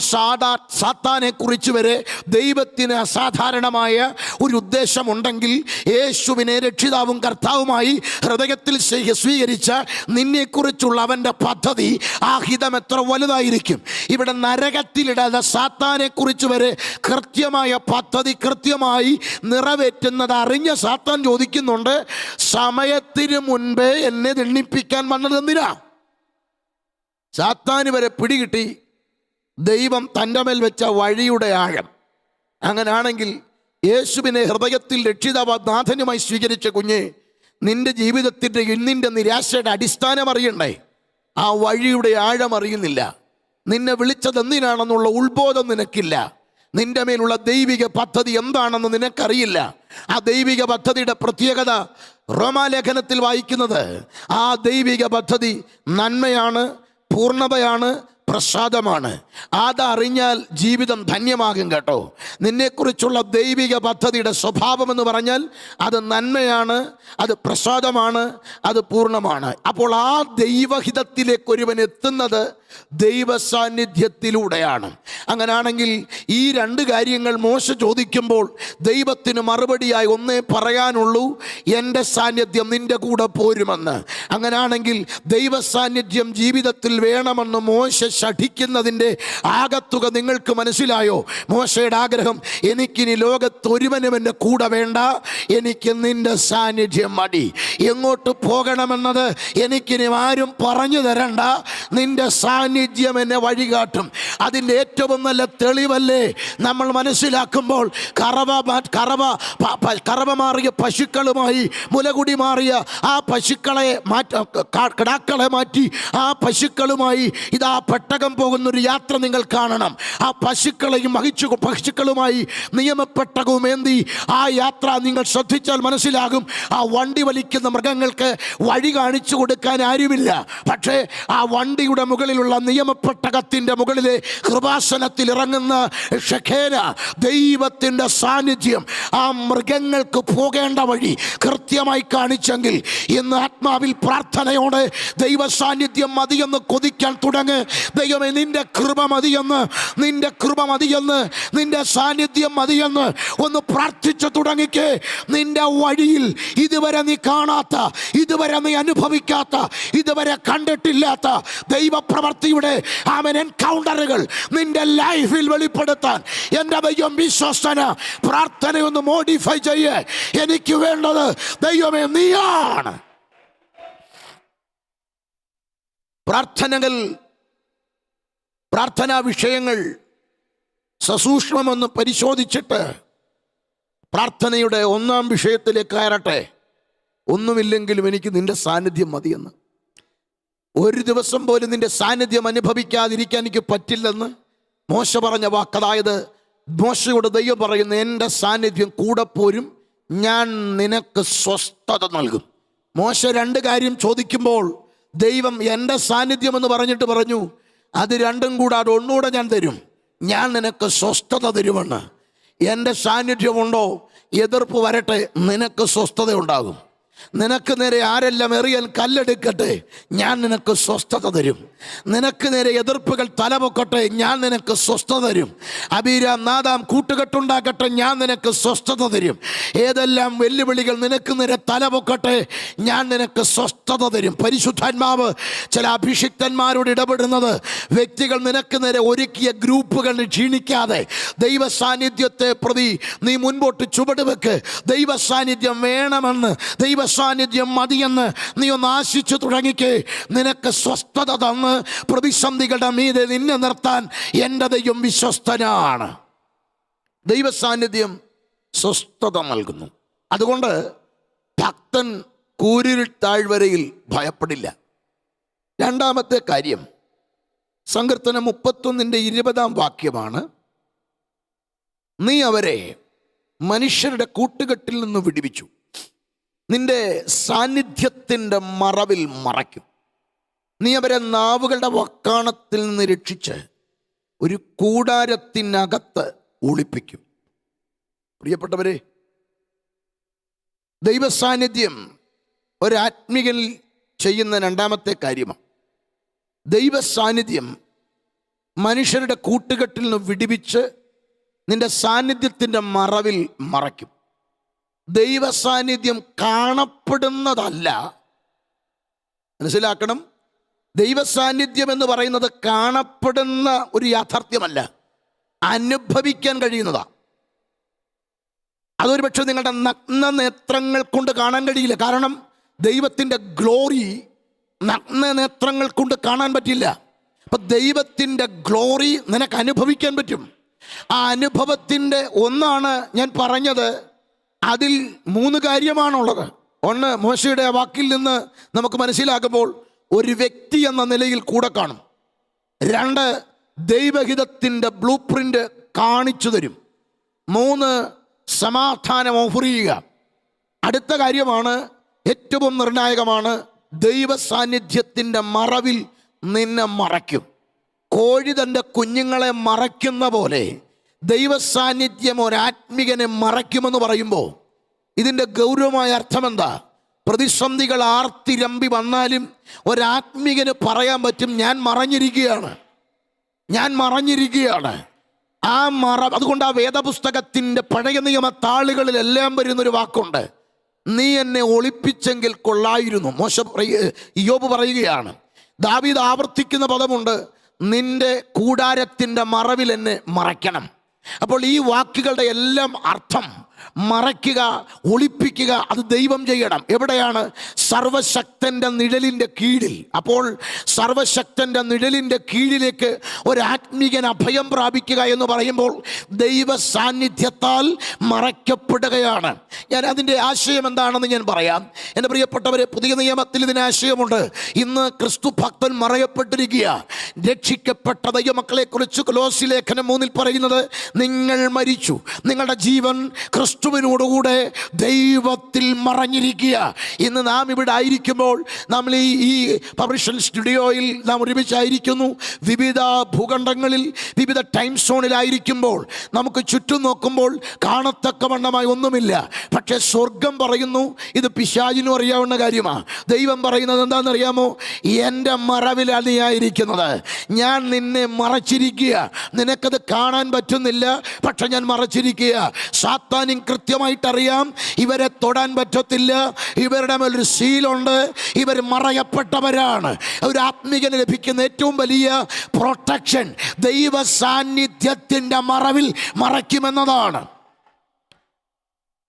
[SPEAKER 1] സാത്താനെ കുറിച്ച് വരെ ദൈവത്തിന് അസാധാരണമായ ഒരു ഉദ്ദേശമുണ്ടെങ്കിൽ, യേശുവിനെ രക്ഷിതാവും കർത്താവുമായി ഹൃദയത്തിൽ സ്വീകരിച്ച നിന്നെക്കുറിച്ചുള്ള അവൻ്റെ പദ്ധതി, ആ ഹിതം എത്ര വലുതായിരിക്കും! ഇവിടെ നരകത്തിലിടാതെ സാത്താനെ കുറിച്ച് വരെ കൃത്യമായ പദ്ധതി കൃത്യമായി നിറവേറ്റുന്നത് അറിഞ്ഞ സാത്താൻ ചോദിക്കുന്നുണ്ട്, സമയത്തിന് മുൻപേ എന്നെ ദണ്ഡിപ്പിക്കാൻ വന്നത് എന്തിനാ? സാത്താന് വരെ പിടികിട്ടി ദൈവം തൻ്റെ മേൽ വെച്ച വഴിയുടെ ആഴം. അങ്ങനാണെങ്കിൽ യേശുവിനെ ഹൃദയത്തിൽ രക്ഷിതാനാഥനുമായി സ്വീകരിച്ച കുഞ്ഞെ, നിന്റെ ജീവിതത്തിൻ്റെ ഇന്നിൻ്റെ നിരാശയുടെ അടിസ്ഥാനം അറിയണ്ടേ? ആ വഴിയുടെ ആഴം അറിയുന്നില്ല. നിന്നെ വിളിച്ചത് എന്തിനാണെന്നുള്ള ഉത്ബോധം നിനക്കില്ല. നിന്റെ മേലുള്ള ദൈവിക പദ്ധതി എന്താണെന്ന് നിനക്കറിയില്ല. ആ ദൈവിക പദ്ധതിയുടെ പ്രത്യേകത റോമാലേഖനത്തിൽ വായിക്കുന്നത്, ആ ദൈവിക പദ്ധതി നന്മയാണ്, പൂർണ്ണതയാണ്, പ്രസാദമാണ്. അതറിഞ്ഞാൽ ജീവിതം ധന്യമാകും കേട്ടോ. നിന്നെക്കുറിച്ചുള്ള ദൈവിക പദ്ധതിയുടെ സ്വഭാവം എന്ന് പറഞ്ഞാൽ അത് നന്മയാണ്, അത് പ്രസാദമാണ്, അത് പൂർണ്ണമാണ്. അപ്പോൾ ആ ദൈവഹിതത്തിലേക്ക് ഒരുവൻ എത്തുന്നത് ദൈവ സാന്നിധ്യത്തിലൂടെയാണ്. അങ്ങനാണെങ്കിൽ ഈ രണ്ട് കാര്യങ്ങൾ മോശ ചോദിക്കുമ്പോൾ ദൈവത്തിന് മറുപടിയായി ഒന്നേ പറയാനുള്ളൂ: എൻ്റെ സാന്നിധ്യം നിൻ്റെ കൂടെ പോരുമെന്ന്. അങ്ങനാണെങ്കിൽ ദൈവ സാന്നിധ്യം ജീവിതത്തിൽ വേണമെന്ന് മോശ ശഠിക്കുന്നതിൻ്റെ ആകത്തുക നിങ്ങൾക്ക് മനസ്സിലായോ? മോശയുടെ ആഗ്രഹം, എനിക്കിനി ലോകത്തൊരുവനും എൻ്റെ കൂടെ വേണ്ട, എനിക്ക് നിൻ്റെ സാന്നിധ്യം മതി. എങ്ങോട്ട് പോകണമെന്നത് എനിക്കിനി ആരും പറഞ്ഞു തരണ്ട, നിൻ്റെ സാന്നിധ്യം എന്നെ വഴികാട്ടും. അതിൻ്റെ ഏറ്റവും നല്ല തെളിവല്ലേ നമ്മൾ മനസ്സിലാക്കുമ്പോൾ കറവ മാറിയ പശുക്കളുമായി, മുലകുടി മാറിയ ആ പശുക്കളെ കിടാക്കളെ മാറ്റി ആ പശുക്കളുമായി ഇതാ പെട്ടകം പോകുന്നൊരു യാത്ര നിങ്ങൾ കാണണം. ആ പശുക്കളെയും പശുക്കളുമായി നിയമപ്പെട്ടകവും ഏന്തി ആ യാത്ര നിങ്ങൾ ശ്രദ്ധിച്ചാൽ മനസ്സിലാകും. ആ വണ്ടി വലിക്കുന്ന മൃഗങ്ങൾക്ക് വഴി കാണിച്ചു കൊടുക്കാൻ ആരുമില്ല. പക്ഷേ ആ വണ്ടിയുടെ മുകളിലുള്ള നിയമപ്പെട്ടകത്തിൻ്റെ മുകളിലെ കൃപാസനത്തിൽ ഇറങ്ങുന്ന ഷെഖേന, ദൈവത്തിൻ്റെ സാന്നിധ്യം ആ മൃഗങ്ങൾക്ക് പോകേണ്ട വഴി കൃത്യമായി കാണിച്ചെങ്കിൽ, ഇന്ന് ആത്മാവിൽ പ്രാർത്ഥനയോടെ ദൈവ സാന്നിധ്യം മതിയെന്ന് കൊതിക്കാൻ തുടങ്ങ്. ദൈവമേ, നിന്റെ കൃപ മതിയെന്ന്, നിന്റെ കൃപ മതിയെന്ന്, നിന്റെ സാന്നിധ്യം മതിയെന്ന് ഒന്ന് പ്രാർത്ഥിച്ചു തുടങ്ങിക്കേ. നിന്റെ വഴിയിൽ ഇതുവരെ നീ കാണാത്ത, ഇതുവരെ നീ അനുഭവിക്കാത്ത, ഇതുവരെ കണ്ടിട്ടില്ലാത്ത ദൈവപ്രവർത്തിയുടെ എൻകൗണ്ടറുകൾ നിന്റെ ലൈഫിൽ വെളിപ്പെടുത്താൻ എൻ്റെ ദൈവം വിശ്വസ്തന. പ്രാർത്ഥനയൊന്ന് മോഡിഫൈ ചെയ്യേ. എനിക്ക് വേണ്ടത് ദൈവമേ നീയാണ്. പ്രാർത്ഥനകൾ, പ്രാർത്ഥനാ വിഷയങ്ങൾ സസൂക്ഷ്മമൊന്ന് പരിശോധിച്ചിട്ട് പ്രാർത്ഥനയുടെ ഒന്നാം വിഷയത്തിലേക്ക് കയറട്ടെ. ഒന്നുമില്ലെങ്കിലും എനിക്ക് നിന്റെ സാന്നിധ്യം മതിയെന്ന്. ഒരു ദിവസം പോലും നിന്റെ സാന്നിധ്യം അനുഭവിക്കാതിരിക്കാൻ എനിക്ക് പറ്റില്ലെന്ന് മോശ പറഞ്ഞ വാക്ക്. അതായത് മോശയോട് ദൈവം പറയുന്നു, എൻ്റെ സാന്നിധ്യം കൂടെ പോരും, ഞാൻ നിനക്ക് സ്വസ്ഥത നൽകും. മോശ രണ്ട് കാര്യം ചോദിക്കുമ്പോൾ ദൈവം എൻ്റെ സാന്നിധ്യം എന്ന് പറഞ്ഞിട്ട് പറഞ്ഞു, അത് രണ്ടും കൂടാതെ ഒന്നുകൂടെ ഞാൻ തരും, ഞാൻ നിനക്ക് സ്വസ്ഥത തരുമെന്ന്. എൻ്റെ സാന്നിധ്യമുണ്ടോ, എതിർപ്പ് വരട്ടെ, നിനക്ക് സ്വസ്ഥത ഉണ്ടാകും. നിനക്ക് നേരെ ആരെല്ലാം എറിയാൻ കല്ലെടുക്കട്ടെ, ഞാൻ നിനക്ക് സ്വസ്ഥത തരും. നിനക്ക് നേരെ എതിർപ്പുകൾ തലപൊക്കട്ടെ, ഞാൻ നിനക്ക് സ്വസ്ഥത തരും. അബീരാം നാദാം കൂട്ടുകെട്ടുണ്ടാക്കട്ടെ, ഞാൻ നിനക്ക് സ്വസ്ഥത തരും. ഏതെല്ലാം വെല്ലുവിളികൾ നിനക്ക് നേരെ തലപൊക്കട്ടെ, ഞാൻ നിനക്ക് സ്വസ്ഥത തരും. പരിശുദ്ധാത്മാവ് ചില അഭിഷിക്തന്മാരോട് ഇടപെടുന്നത്, വ്യക്തികൾ നിനക്ക് നേരെ ഒരുക്കിയ ഗ്രൂപ്പുകൾ ക്ഷീണിക്കാതെ ദൈവ സാന്നിധ്യത്തെ പ്രതി നീ മുൻപോട്ട് ചുവടുവെക്ക്. ദൈവ സാന്നിധ്യം വേണമെന്ന്, ദൈവ സാന്നിധ്യം മതിയെന്ന് നീ ഒന്ന് ആശിച്ചു തുടങ്ങിക്കേ. നിനക്ക് സ്വസ്ഥത തന്ന് പ്രതിസന്ധികളുടെ മീതെ നിന്നെ നിർത്താൻ എൻ്റെ ദൈവം വിശ്വസ്തനാണ്. ദൈവ സാന്നിധ്യം സ്വസ്ഥത നൽകുന്നു. അതുകൊണ്ട് ഭക്തൻ കൂരിരുൾ താഴ്വരയിൽ ഭയപ്പെടില്ല. രണ്ടാമത്തെ കാര്യം സങ്കീർത്തനം 31:20 നീ അവരെ മനുഷ്യരുടെ കൂട്ടുകെട്ടിൽ നിന്ന് വിടുവിച്ചു, നിന്റെ സാന്നിധ്യത്തിൻ്റെ മറവിൽ മറയ്ക്കും. നീ അവരെ നാവുകളുടെ വക്കാണത്തിൽ നിന്ന് രക്ഷിച്ച് ഒരു കൂടാരത്തിനകത്ത് ഒളിപ്പിക്കും. പ്രിയപ്പെട്ടവരെ, ദൈവസാന്നിധ്യം ഒരാത്മികനിൽ ചെയ്യുന്ന രണ്ടാമത്തെ കാര്യമാണ്. ദൈവസാന്നിധ്യം മനുഷ്യരുടെ കൂട്ടുകെട്ടിൽ നിന്ന് വിടുവിച്ച് നിന്റെ സാന്നിധ്യത്തിൻ്റെ മറവിൽ മറയ്ക്കും. ദൈവസാന്നിധ്യം കാണപ്പെടുന്നതല്ല, മനസ്സിലാക്കണം. ദൈവസാന്നിധ്യം എന്ന് പറയുന്നത് കാണപ്പെടുന്ന ഒരു യാഥാർത്ഥ്യമല്ല, അനുഭവിക്കാൻ കഴിയുന്നതാണ്. അതൊരു പക്ഷേ നിങ്ങളുടെ നഗ്ന നേത്രങ്ങൾ കൊണ്ട് കാണാൻ കഴിയില്ല. കാരണം ദൈവത്തിൻ്റെ ഗ്ലോറി നഗ്ന നേത്രങ്ങൾ കൊണ്ട് കാണാൻ പറ്റില്ല. അപ്പം ദൈവത്തിൻ്റെ ഗ്ലോറി നിനക്ക് അനുഭവിക്കാൻ പറ്റും. ആ അനുഭവത്തിൻ്റെ ഒന്നാണ് ഞാൻ പറഞ്ഞത്. അതിൽ 3 കാര്യമാണുള്ളത്. ഒന്ന്, മോശയുടെ ആ വാക്കിൽ നിന്ന് നമുക്ക് മനസ്സിലാക്കുമ്പോൾ ഒരു വ്യക്തി എന്ന നിലയിൽ കൂടെ കാണും. 2, ദൈവഹിതത്തിൻ്റെ ബ്ലൂ പ്രിൻ്റ് കാണിച്ചു തരും. 3, സമാധാനം ഓഫർ ചെയ്യുക. അടുത്ത കാര്യമാണ് ഏറ്റവും നിർണായകമാണ്, ദൈവ സാന്നിധ്യത്തിൻ്റെ മറവിൽ നിന്നെ മറയ്ക്കും. കോഴി തൻ്റെ കുഞ്ഞുങ്ങളെ മറയ്ക്കുന്ന പോലെ ദൈവ സാന്നിധ്യം ഒരാത്മികനെ മറയ്ക്കുമെന്ന് പറയുമ്പോൾ ഇതിൻ്റെ ഗൗരവമായ അർത്ഥം എന്താ? പ്രതിസന്ധികൾ ആർത്തിരമ്പി വന്നാലും ഒരാത്മികന് പറയാൻ പറ്റും, ഞാൻ മറഞ്ഞിരിക്കുകയാണ്, ഞാൻ മറഞ്ഞിരിക്കുകയാണ്. ആ അതുകൊണ്ട് ആ വേദപുസ്തകത്തിൻ്റെ പഴയ നിയമ താളുകളിലെല്ലാം വരുന്നൊരു വാക്കുണ്ട്, നീ എന്നെ ഒളിപ്പിച്ചെങ്കിൽ കൊള്ളായിരുന്നു. ഇയ്യോബ് പറയുകയാണ്. ദാവീദ് ആവർത്തിക്കുന്ന പദമുണ്ട്, നിന്റെ കൂടാരത്തിൻ്റെ മറവിൽ എന്നെ മറയ്ക്കണം. അപ്പോൾ ഈ വാക്കുകളുടെ എല്ലാം അർത്ഥം മറയ്ക്കുക, ഒളിപ്പിക്കുക, അത് ദൈവം ചെയ്യണം. എവിടെയാണ്? സർവശക്തൻ്റെ നിഴലിൻ്റെ കീഴിൽ. അപ്പോൾ സർവശക്തൻ്റെ നിഴലിൻ്റെ കീഴിലേക്ക് ഒരാത്മീകൻ അഭയം പ്രാപിക്കുക എന്ന് പറയുമ്പോൾ ദൈവ സാന്നിധ്യത്താൽ മറയ്ക്കപ്പെടുകയാണ്. ഞാൻ അതിൻ്റെ ആശയം എന്താണെന്ന് ഞാൻ പറയാം. എൻ്റെ പ്രിയപ്പെട്ടവരെ, പുതിയ നിയമത്തിൽ ഇതിന് ആശയമുണ്ട്. ഇന്ന് ക്രിസ്തു ഭക്തൻ മറയപ്പെട്ടിരിക്കുക. രക്ഷിക്കപ്പെട്ട ദൈവമക്കളെക്കുറിച്ച് കൊലോസ്യ ലേഖനം 3 പറയുന്നത്, നിങ്ങൾ മരിച്ചു, നിങ്ങളുടെ ജീവൻ ക്രിസ്തുവിനോടുകൂടെ ദൈവത്തിൽ മറഞ്ഞിരിക്കുക. ഇന്ന് നാം ഇവിടെ ആയിരിക്കുമ്പോൾ, നമ്മൾ ഈ പബ്ലിഷൻ സ്റ്റുഡിയോയിൽ നാം ഒരുമിച്ചായിരിക്കുന്നു. വിവിധ ഭൂഖണ്ഡങ്ങളിൽ വിവിധ ടൈം സോണിലായിരിക്കുമ്പോൾ നമുക്ക് ചുറ്റും നോക്കുമ്പോൾ കാണത്തക്കവണ്ണമായി ഒന്നുമില്ല. പക്ഷേ സ്വർഗം പറയുന്നു, ഇത് പിശാചിനും അറിയാവുന്ന കാര്യമാണ്. ദൈവം പറയുന്നത് എന്താണെന്നറിയാമോ? എൻ്റെ മറവിലാണ് നീ ആയിരിക്കുന്നത്, ഞാൻ നിന്നെ മറച്ചിരിക്കുക. നിനക്കത് കാണാൻ പറ്റുന്നില്ല, പക്ഷെ ഞാൻ മറച്ചിരിക്കുക. സാത്താനും കൃത്യമായിട്ടറിയാം, ഇവരെ തൊടാൻ പറ്റത്തില്ല, ഇവരുടെ മേലൊരു സീലുണ്ട്, ഇവർ മറയപ്പെട്ടവരാണ്. ഒരു ആത്മീകന് ലഭിക്കുന്ന ഏറ്റവും വലിയ പ്രൊട്ടക്ഷൻ ദൈവ സാന്നിധ്യത്തിൻ്റെ മറവിൽ മറയ്ക്കുമെന്നതാണ്.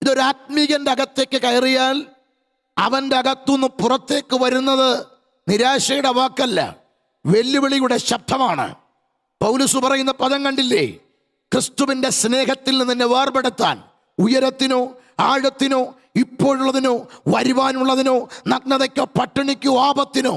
[SPEAKER 1] ഇതൊരു ആത്മീകൻ്റെ അകത്തേക്ക് കയറിയാൽ അവൻ്റെ അകത്തുനിന്ന് പുറത്തേക്ക് വരുന്നത് നിരാശയുടെ വാക്കല്ല, വെല്ലുവിളിയുടെ ശബ്ദമാണ്. പൗലോസ് പറയുന്ന പദം കണ്ടില്ലേ? ക്രിസ്തുവിൻ്റെ സ്നേഹത്തിൽ നിന്ന് എന്നെ വേർപെടുത്താൻ ഉയരത്തിനോ ആഴത്തിനോ ഇപ്പോഴുള്ളതിനോ വരുവാനുള്ളതിനോ നഗ്നതയ്ക്കോ പട്ടിണിക്കോ ആപത്തിനോ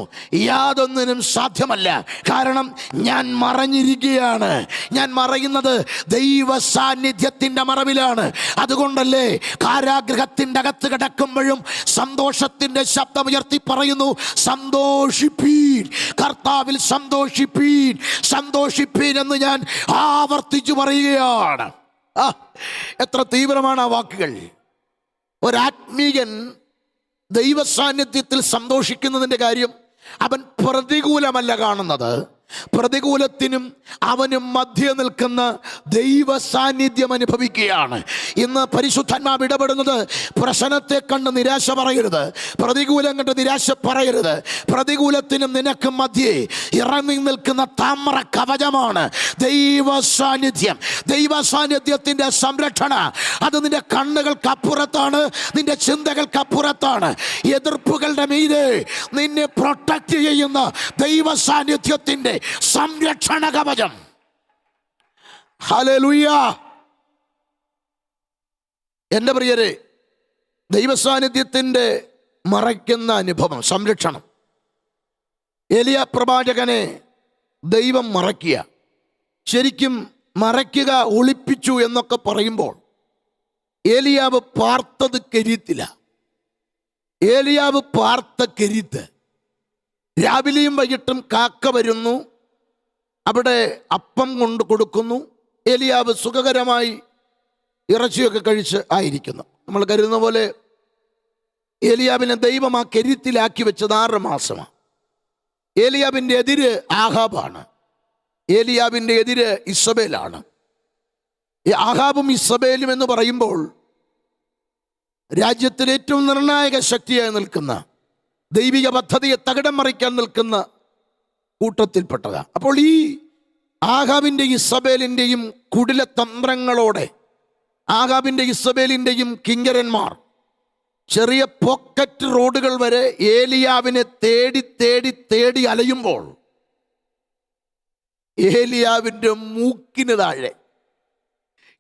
[SPEAKER 1] യാതൊന്നിനും സാധ്യമല്ല. കാരണം ഞാൻ മറഞ്ഞിരിക്കുകയാണ്. ഞാൻ മറയുന്നത് ദൈവ സാന്നിധ്യത്തിൻ്റെ മറവിലാണ്. അതുകൊണ്ടല്ലേ കാരാഗൃഹത്തിൻ്റെ അകത്ത് കിടക്കുമ്പോഴും സന്തോഷത്തിൻ്റെ ശബ്ദമുയർത്തി പറയുന്നു, സന്തോഷിപ്പീൻ, കർത്താവിൽ സന്തോഷിപ്പീൻ, സന്തോഷിപ്പീൻ എന്ന് ഞാൻ ആവർത്തിച്ചു പറയുകയാണ്. എത്ര തീവ്രമാണ് ആ വാക്കുകൾ! ഒരാത്മീയൻ ദൈവസാന്നിധ്യത്തിൽ സന്തോഷിക്കുന്നതിൻ്റെ കാര്യം അവൻ പ്രതികൂലമല്ല കാണുന്നത്, പ്രതികൂലത്തിനും അവനും മധ്യ നിൽക്കുന്ന ദൈവ സാന്നിധ്യം അനുഭവിക്കുകയാണ്. ഇന്ന് പരിശുദ്ധാത്മാവ് ഇടപെടുന്നത് പ്രശ്നത്തെ കണ്ട് നിരാശ പറയരുത്, പ്രതികൂലം കണ്ട് നിരാശ പറയരുത്. പ്രതികൂലത്തിനും നിനക്ക് മധ്യേ ഇറങ്ങി നിൽക്കുന്ന താമ്ര കവചമാണ് ദൈവ സാന്നിധ്യം. ദൈവ സാന്നിധ്യത്തിൻ്റെ സംരക്ഷണ അത് നിന്റെ കണ്ണുകൾക്കപ്പുറത്താണ്, നിന്റെ ചിന്തകൾക്കപ്പുറത്താണ്. എതിർപ്പുകളുടെ മീതെ നിന്നെ പ്രൊട്ടക്റ്റ് ചെയ്യുന്ന ദൈവ സാന്നിധ്യത്തിൻ്റെ സംരക്ഷണ കവചം. ഹല്ലേലൂയ! എൻ്റെ പ്രിയരെ, ദൈവസാന്നിധ്യത്തിൻ്റെ മറയ്ക്കുന്ന അനുഭവം, സംരക്ഷണം. ഏലിയ പ്രവാചകനെ ദൈവം മറയ്ക്കുക, ശരിക്കും മറയ്ക്കുക, ഒളിപ്പിച്ചു എന്നൊക്കെ പറയുമ്പോൾ ഏലിയാവ് പാർത്തത് കെരീത്തില്ല. ഏലിയാവ് പാർത്ത കെരീത്ത്. രാവിലെയും വൈകിട്ടും കാക്ക വരുന്നു, അവിടെ അപ്പം കൊണ്ട് കൊടുക്കുന്നു. ഏലിയാവ് സുഖകരമായി ഇറച്ചിയൊക്കെ കഴിച്ച് ആയിരിക്കുന്നു. നമ്മൾ കരുതുന്ന പോലെ ഏലിയാവിനെ ദൈവം ആ കെരീത്തിലാക്കി വെച്ചത് 6 മാസമാണ്. ഏലിയാവിൻ്റെ എതിര് ആഹാബാണ്, ഏലിയാവിൻ്റെ എതിര് ഇസബേലാണ്. ഈ ആഹാബും ഇസബേലും എന്ന് പറയുമ്പോൾ രാജ്യത്തിൽ ഏറ്റവും നിർണായക ശക്തിയായി നിൽക്കുന്ന, ദൈവിക പദ്ധതിയെ തകിടം മറിക്കാൻ നിൽക്കുന്ന കൂട്ടത്തിൽപ്പെട്ടതാണ്. അപ്പോൾ ഈ ആഹാബിൻ്റെയും ഇസബേലിൻ്റെയും കുടില തന്ത്രങ്ങളോടെ ആഹാബിൻ്റെ ഇസബേലിൻ്റെയും കിങ്കരന്മാർ ചെറിയ പോക്കറ്റ് റോഡുകൾ വരെ ഏലിയാവിനെ തേടി തേടി തേടി അലയുമ്പോൾ ഏലിയാവിൻ്റെ മൂക്കിന് താഴെ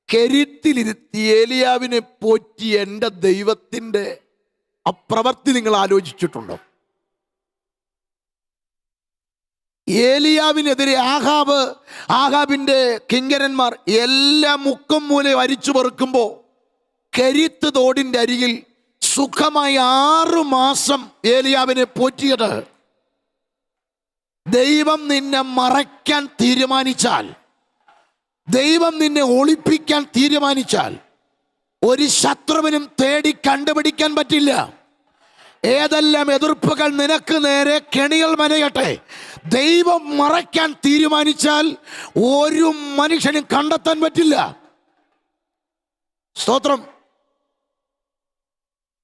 [SPEAKER 1] കെരീത്തിലിരുത്തി ഏലിയാവിനെ പോറ്റി എൻ്റെ ദൈവത്തിൻ്റെ ആ പ്രവൃത്തി നിങ്ങൾ ആലോചിച്ചിട്ടുണ്ടോ? ഏലിയാവിനെതിരെ ആഹാബിൻ്റെ കിങ്കരന്മാർ എല്ലാ മുക്കും മൂലയും അരിച്ചു പെറുക്കുമ്പോൾ കെരീത്ത് തോടിൻ്റെ അരികിൽ സുഖമായി 6 മാസം ഏലിയാവിനെ പോറ്റിയത്. ദൈവം നിന്നെ മറയ്ക്കാൻ തീരുമാനിച്ചാൽ, ദൈവം നിന്നെ ഒളിപ്പിക്കാൻ തീരുമാനിച്ചാൽ ഒരു ശത്രുവിനും തേടി കണ്ടുപിടിക്കാൻ പറ്റില്ല. ഏതെല്ലാം എതിർപ്പുകൾ നിനക്ക് നേരെ കെണികൾ മെനയട്ടെ, ദൈവം മറയ്ക്കാൻ തീരുമാനിച്ചാൽ ഒരു മനുഷ്യനും കണ്ടെത്താൻ പറ്റില്ല. സ്തോത്രം.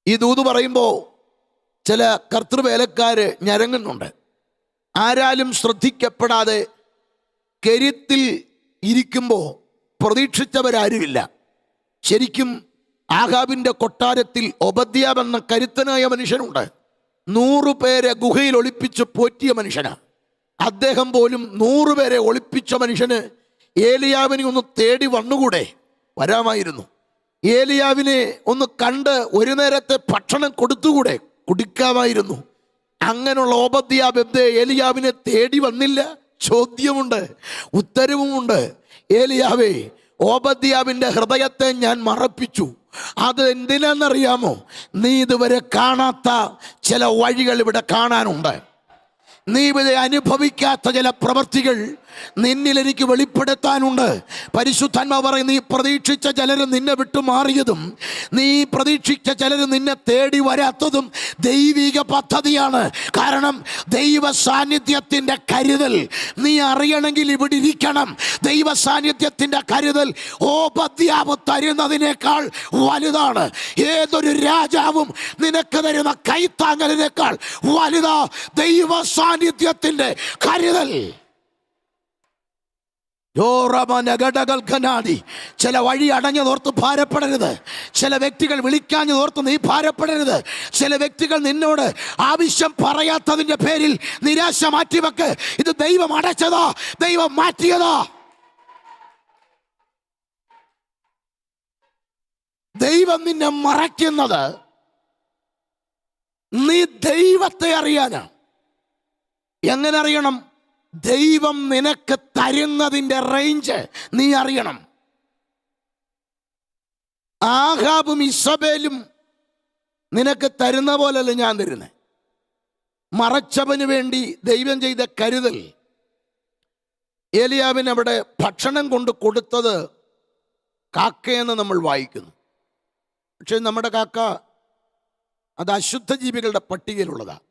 [SPEAKER 1] ഈ ദൂത് പറയുമ്പോൾ ചില കർത്തൃവേലക്കാര് ഞരങ്ങുന്നുണ്ട്. ആരാലും ശ്രദ്ധിക്കപ്പെടാതെ കെരീത്തിൽ ഇരിക്കുമ്പോൾ പ്രതീക്ഷിച്ചവരാരുമില്ല. ശരിക്കും ആഹാബിൻ്റെ കൊട്ടാരത്തിൽ ഒബദ്യാവ് എന്ന കരുത്തനായ മനുഷ്യനുണ്ട്. 100 പേരെ ഗുഹയിൽ ഒളിപ്പിച്ച് പോറ്റിയ മനുഷ്യനാണ്. അദ്ദേഹം പോലും 100 പേരെ ഒളിപ്പിച്ച മനുഷ്യന് ഏലിയാവിനെ ഒന്ന് തേടി വന്നുകൂടെ? വരാമായിരുന്നു. ഏലിയാവിനെ ഒന്ന് കണ്ട് ഒരു നേരത്തെ ഭക്ഷണം കൊടുത്തുകൂടെ? കുടിക്കാമായിരുന്നു. അങ്ങനെയുള്ള ഓബദ്യാവ് എന്തേ ഏലിയാവിനെ തേടി വന്നില്ല? ചോദ്യമുണ്ട്, ഉത്തരവുമുണ്ട്. ഏലിയാവേ, ഓബദ്യാവിൻ്റെ ഹൃദയത്തെ ഞാൻ മറപ്പിച്ചു. അത് എന്തിനാണെന്നറിയാമോ? നീ ഇതുവരെ കാണാത്ത ചില വഴികൾ ഇവിടെ കാണാനുണ്ട്. നീ ഇവിടെ അനുഭവിക്കാത്ത ചില പ്രവൃത്തികൾ നിന്നിൽ എനിക്ക് വെളിപ്പെടുത്താനുണ്ട്. പരിശുദ്ധാത്മാവ് പറയും, നീ പ്രതീക്ഷിച്ച ചിലർ നിന്നെ വിട്ടു മാറിയതും നീ പ്രതീക്ഷിച്ച ചിലർ നിന്നെ തേടി വരാത്തതും ദൈവിക പദ്ധതിയാണ്. കാരണം ദൈവ സാന്നിധ്യത്തിൻ്റെ കരുതൽ നീ അറിയണമെങ്കിൽ ഇവിടെ ഇരിക്കണം. ദൈവ സാന്നിധ്യത്തിൻ്റെ കരുതൽ ഓബദ്യാവ് തരുന്നതിനേക്കാൾ വലുതാണ്. ഏതൊരു രാജാവും നിനക്ക് തരുന്ന കൈത്താങ്ങലിനേക്കാൾ വലുതാ ദൈവ സാന്നിധ്യത്തിൻ്റെ കരുതൽ. ചില വഴി അടഞ്ഞതോർത്ത് ഭാരപ്പെടരുത്. ചില വ്യക്തികൾ വിളിക്കാഞ്ഞതോർത്ത് നീ ഭാരപ്പെടരുത്. ചില വ്യക്തികൾ നിന്നോട് ആവശ്യം പറയാത്തതിൻ്റെ പേരിൽ നിരാശ മാറ്റിവെക്ക്. ഇത് ദൈവം അടച്ചതാ, ദൈവം മാറ്റിയതാ. ദൈവം നിന്നെ മറയ്ക്കുന്നത് നീ ദൈവത്തെ അറിയാനാണ്. എങ്ങനെ അറിയണം? ദൈവം നിനക്ക് തരുന്നതിൻ്റെ റേഞ്ച് നീ അറിയണം. ആഹാബും ഇസബേലും നിനക്ക് തരുന്ന പോലല്ല ഞാൻ തരുന്നത്. മറച്ചവന് വേണ്ടി ദൈവം ചെയ്ത കരുതൽ. ഏലിയാവിന് അവിടെ ഭക്ഷണം കൊണ്ട് കൊടുത്തത് കാക്കയെന്ന് നമ്മൾ വായിക്കുന്നു. പക്ഷെ നമ്മുടെ കാക്ക അത് അശുദ്ധ ജീവികളുടെ പട്ടികയിലുള്ളതാണ്.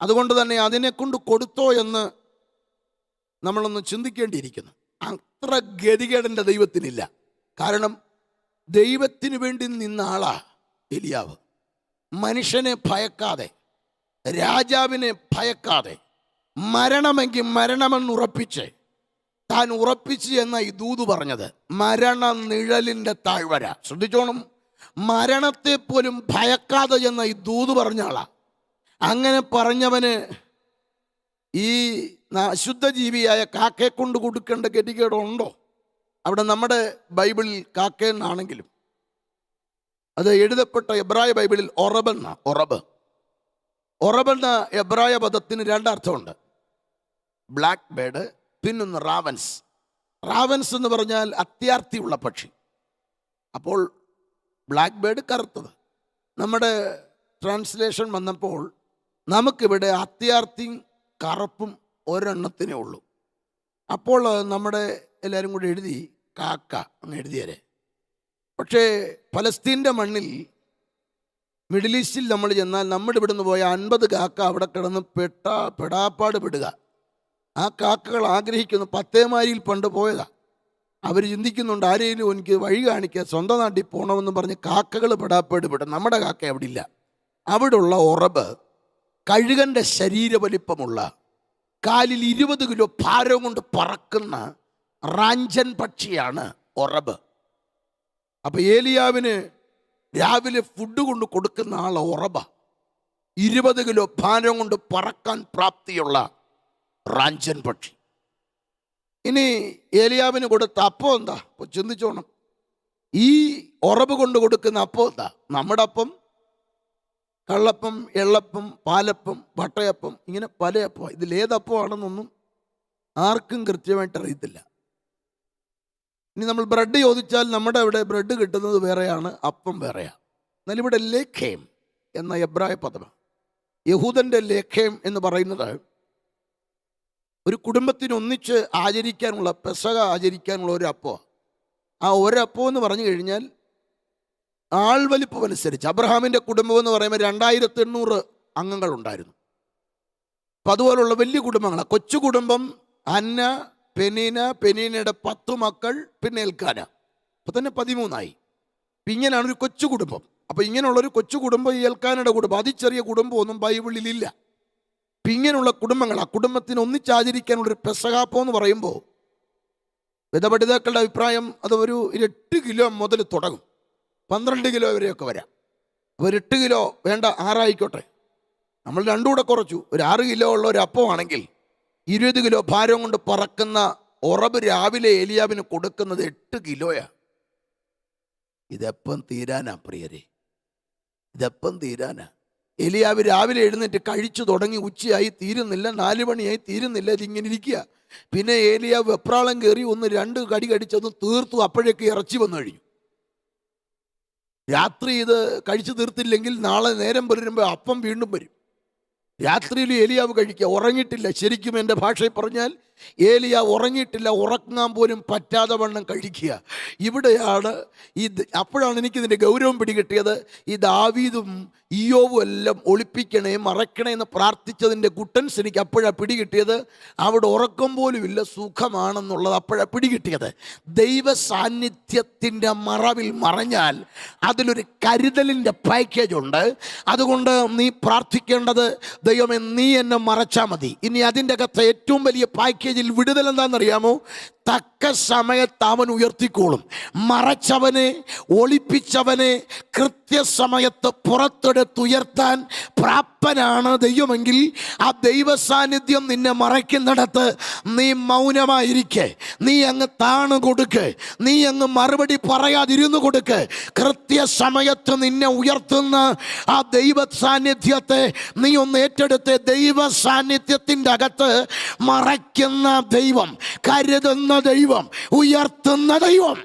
[SPEAKER 1] അതുകൊണ്ട് തന്നെ അതിനെ കൊണ്ട് കൊടുത്തോ എന്ന് നമ്മളൊന്ന് ചിന്തിക്കേണ്ടിയിരിക്കുന്നു. അത്ര ഗതികേടിൻ്റെ ദൈവത്തിനില്ല. കാരണം ദൈവത്തിന് വേണ്ടി നിന്ന ആളാ ഏലിയാവ്. മനുഷ്യനെ ഭയക്കാതെ, രാജാവിനെ ഭയക്കാതെ, മരണമെങ്കിൽ മരണമെന്നുറപ്പിച്ച് താൻ ഉറപ്പിച്ച് എന്ന ഈ ദൂത് പറഞ്ഞത് മരണ നിഴലിൻ്റെ താഴ്വര. ശ്രദ്ധിച്ചോണം, മരണത്തെ പോലും ഭയക്കാതെ എന്ന ഈ ദൂത് പറഞ്ഞ ആളാ. അങ്ങനെ പറഞ്ഞവന് ഈ അശുദ്ധജീവിയായ കാക്കയെ കൊണ്ട് കൊടുക്കേണ്ട ഗതികേടുണ്ടോ? അവിടെ നമ്മുടെ ബൈബിളിൽ കാക്കയെന്നാണെങ്കിലും അത് എഴുതപ്പെട്ട എബ്രായ ബൈബിളിൽ ഒറബ് എന്ന എബ്രായ പദത്തിന് രണ്ടർത്ഥമുണ്ട്. ബ്ലാക്ക് ബേർഡ്, പിന്നൊന്ന് റാവൻസ്. റാവൻസ് എന്ന് പറഞ്ഞാൽ അത്യാർത്തിയുള്ള പക്ഷി. അപ്പോൾ ബ്ലാക്ക് ബേർഡ് കറുത്തത്. നമ്മുടെ ട്രാൻസ്ലേഷൻ വന്നപ്പോൾ നമുക്കിവിടെ അത്യാർത്തിയും കറുപ്പും ഒരെണ്ണത്തിനേ ഉള്ളൂ. അപ്പോൾ നമ്മുടെ എല്ലാവരും കൂടി എഴുതി കാക്ക എന്ന് എഴുതിയരെ. പക്ഷേ പലസ്തീൻ്റെ മണ്ണിൽ, മിഡിൽ ഈസ്റ്റിൽ നമ്മൾ ചെന്നാൽ നമ്മുടെ ഇവിടുന്ന് പോയ 50 കാക്ക അവിടെ കിടന്ന് പെടാപ്പാട് പെടുക. ആ കാക്കകൾ ആഗ്രഹിക്കുന്നു, 10 മൈലിൽ പണ്ട് പോയതാ. അവർ ചിന്തിക്കുന്നുണ്ട് ആരെങ്കിലും എനിക്ക് വഴി കാണിക്കുക, സ്വന്തം നാട്ടിൽ പോകണമെന്ന് പറഞ്ഞ് കാക്കകൾ പെടാപ്പാട് പെടും. നമ്മുടെ കാക്ക അവിടെ ഇല്ല. അവിടെയുള്ള ഒറബ് കഴുകൻ്റെ ശരീരവലിപ്പമുള്ള, കാലിൽ 20 കിലോ ഭാരം കൊണ്ട് പറക്കുന്ന റാഞ്ചൻ പക്ഷിയാണ് ഒറബ്. അപ്പൊ ഏലിയാവിന് രാവിലെ ഫുഡ് കൊണ്ട് കൊടുക്കുന്ന ആൾ ഒറബ. 20 കിലോ ഭാരം കൊണ്ട് പറക്കാൻ പ്രാപ്തിയുള്ള റാഞ്ചൻ പക്ഷി. ഇനി ഏലിയാവിന് കൊടുത്ത അപ്പം എന്താ? അപ്പോൾ ചിന്തിച്ചോണം, ഈ ഒറബ് കൊണ്ട് കൊടുക്കുന്ന അപ്പം എന്താ? നമ്മുടെ അപ്പം കള്ളപ്പം, എള്ളപ്പം, പാലപ്പം, വട്ടയപ്പം, ഇങ്ങനെ പല അപ്പം. ഇതിലേതപ്പമാണെന്നൊന്നും ആർക്കും കൃത്യമായിട്ട് അറിയത്തില്ല. ഇനി നമ്മൾ ബ്രെഡ് ചോദിച്ചാൽ നമ്മുടെ അവിടെ ബ്രെഡ് കിട്ടുന്നത് വേറെയാണ്, അപ്പം വേറെയാണ്. എന്നാൽ ഇവിടെ ലേഖേം എന്ന എബ്രായ പദമാണ്. യഹൂദൻ്റെ ലേഖേം എന്ന് പറയുന്നത് ഒരു കുടുംബത്തിന് ഒന്നിച്ച് ആചരിക്കാനുള്ള, പെസഹ ആചരിക്കാനുള്ള ഒരു അപ്പമാണ്. ആ ഒരപ്പം എന്ന് പറഞ്ഞു കഴിഞ്ഞാൽ ആൾ വലിപ്പം അനുസരിച്ച്, അബ്രഹാമിൻ്റെ കുടുംബം എന്ന് പറയുമ്പോൾ 2800 അംഗങ്ങളുണ്ടായിരുന്നു. അപ്പം അതുപോലുള്ള വലിയ കുടുംബങ്ങളാണ്. കൊച്ചു കുടുംബം അന്ന, പെനീനയുടെ 10 മക്കൾ, പിന്നെ എൽക്കാന. അപ്പം തന്നെ 13ആയി. അപ്പം ഇങ്ങനെയാണ് ഒരു കൊച്ചു കുടുംബം. അപ്പം ഇങ്ങനെയുള്ളൊരു കൊച്ചു കുടുംബം ഈ എൽക്കാനയുടെ കുടുംബം. അതിച്ചെറിയ കുടുംബമൊന്നും ബൈബിളിലില്ല. അപ്പം ഇങ്ങനെയുള്ള കുടുംബങ്ങൾ, ആ കുടുംബത്തിന് ഒന്നിച്ചാചരിക്കാനുള്ളൊരു പെസഹാപ്പം എന്ന് പറയുമ്പോൾ വേദപണ്ഡിതാക്കളുടെ അഭിപ്രായം അത് ഒരു 8 കിലോ മുതൽ തുടങ്ങും, 12 കിലോ വരെയൊക്കെ വരാം. അപ്പോൾ 8 കിലോ വേണ്ട, 6 ആയിക്കോട്ടെ. നമ്മൾ 2 കൂടെ കുറച്ചു. ഒരു 6 കിലോ ഉള്ള ഒരു അപ്പമാണെങ്കിൽ 20 കിലോ ഭാരം കൊണ്ട് പറക്കുന്ന ഒറബ് രാവിലെ ഏലിയാവിന് കൊടുക്കുന്നത് 8 കിലോയാ. ഇതെപ്പം തീരാനാ പ്രിയരെ? ഇതെപ്പം തീരാനാ? ഏലിയാവ് രാവിലെ എഴുന്നേറ്റ് കഴിച്ചു തുടങ്ങി, ഉച്ചയായി തീരുന്നില്ല, 4 മണിയായി തീരുന്നില്ല, ഇതിങ്ങനെ ഇരിക്കുക. പിന്നെ ഏലിയാവ് വെപ്രാളം കയറി 1-2 കടി കടിച്ചൊന്ന് തീർത്തു. അപ്പോഴേക്ക് ഇറച്ചി വന്നു കഴിഞ്ഞു. രാത്രി ഇത് കഴിച്ചു തീർത്തില്ലെങ്കിൽ നാളെ നേരം വരുമ്പോൾ അപ്പം വീണ്ടും വരും. രാത്രിയിൽ ഏലിയാവ് കഴിക്കുക, ഉറങ്ങിയിട്ടില്ല. ശരിക്കും എൻ്റെ ഭാഷയിൽ പറഞ്ഞാൽ ഏലിയാവ് ഉറങ്ങിയിട്ടില്ല, ഉറങ്ങാൻ പോലും പറ്റാതെ വണ്ണം കഴിക്കുക. ഇവിടെയാണ് അപ്പോഴാണ് എനിക്കിതിൻ്റെ ഗൗരവം പിടികിട്ടിയത്. ഈ ദാവീദും ഇയ്യോബും എല്ലാം ഒളിപ്പിക്കണേ, മറയ്ക്കണേ എന്ന് പ്രാർത്ഥിച്ചതിൻ്റെ ഗുട്ടൻസ് എനിക്ക് അപ്പോഴാണ് പിടികിട്ടിയത്. അവിടെ ഉറക്കം പോലും ഇല്ല, സുഖമാണെന്നുള്ളത് അപ്പോഴാണ് പിടികിട്ടിയത്. ദൈവ സാന്നിധ്യത്തിൻ്റെ മറവിൽ മറഞ്ഞാൽ അതിലൊരു കരുതലിൻ്റെ പാക്കേജ് ഉണ്ട്. അതുകൊണ്ട് നീ പ്രാർത്ഥിക്കേണ്ടത് ദൈവമേ നീ എന്നെ മറച്ചാൽ മതി. ഇനി അതിൻ്റെ അകത്ത് ഏറ്റവും വലിയ പാക്കേജിൽ വിടുതൽ എന്താണെന്നറിയാമോ? തക്ക സമയത്ത് അവൻ ഉയർത്തിക്കോളും. മറച്ചവനെ, ഒളിപ്പിച്ചവനെ കൃത്യസമയത്ത് പുറത്തെടുത്തുയർത്താൻ പ്രാപ്തനാണ് ദൈവമെങ്കിൽ ആ ദൈവ സാന്നിധ്യം നിന്നെ മറയ്ക്കുന്നിടത്ത് നീ മൗനമായിരിക്കെ, നീ അങ്ങ് താണു കൊടുക്ക്, നീ അങ്ങ് മറുപടി പറയാതിരുന്നു കൊടുക്ക്. കൃത്യസമയത്ത് നിന്നെ ഉയർത്തുന്ന ആ ദൈവ സാന്നിധ്യത്തെ നീ ഒന്ന് ഏറ്റെടുത്ത്. ദൈവ സാന്നിധ്യത്തിൻ്റെ അകത്ത് മറയ്ക്കുന്ന ദൈവം, കരുതുന്ന ദൈവം, ഉയർത്തുന്ന ദൈവം.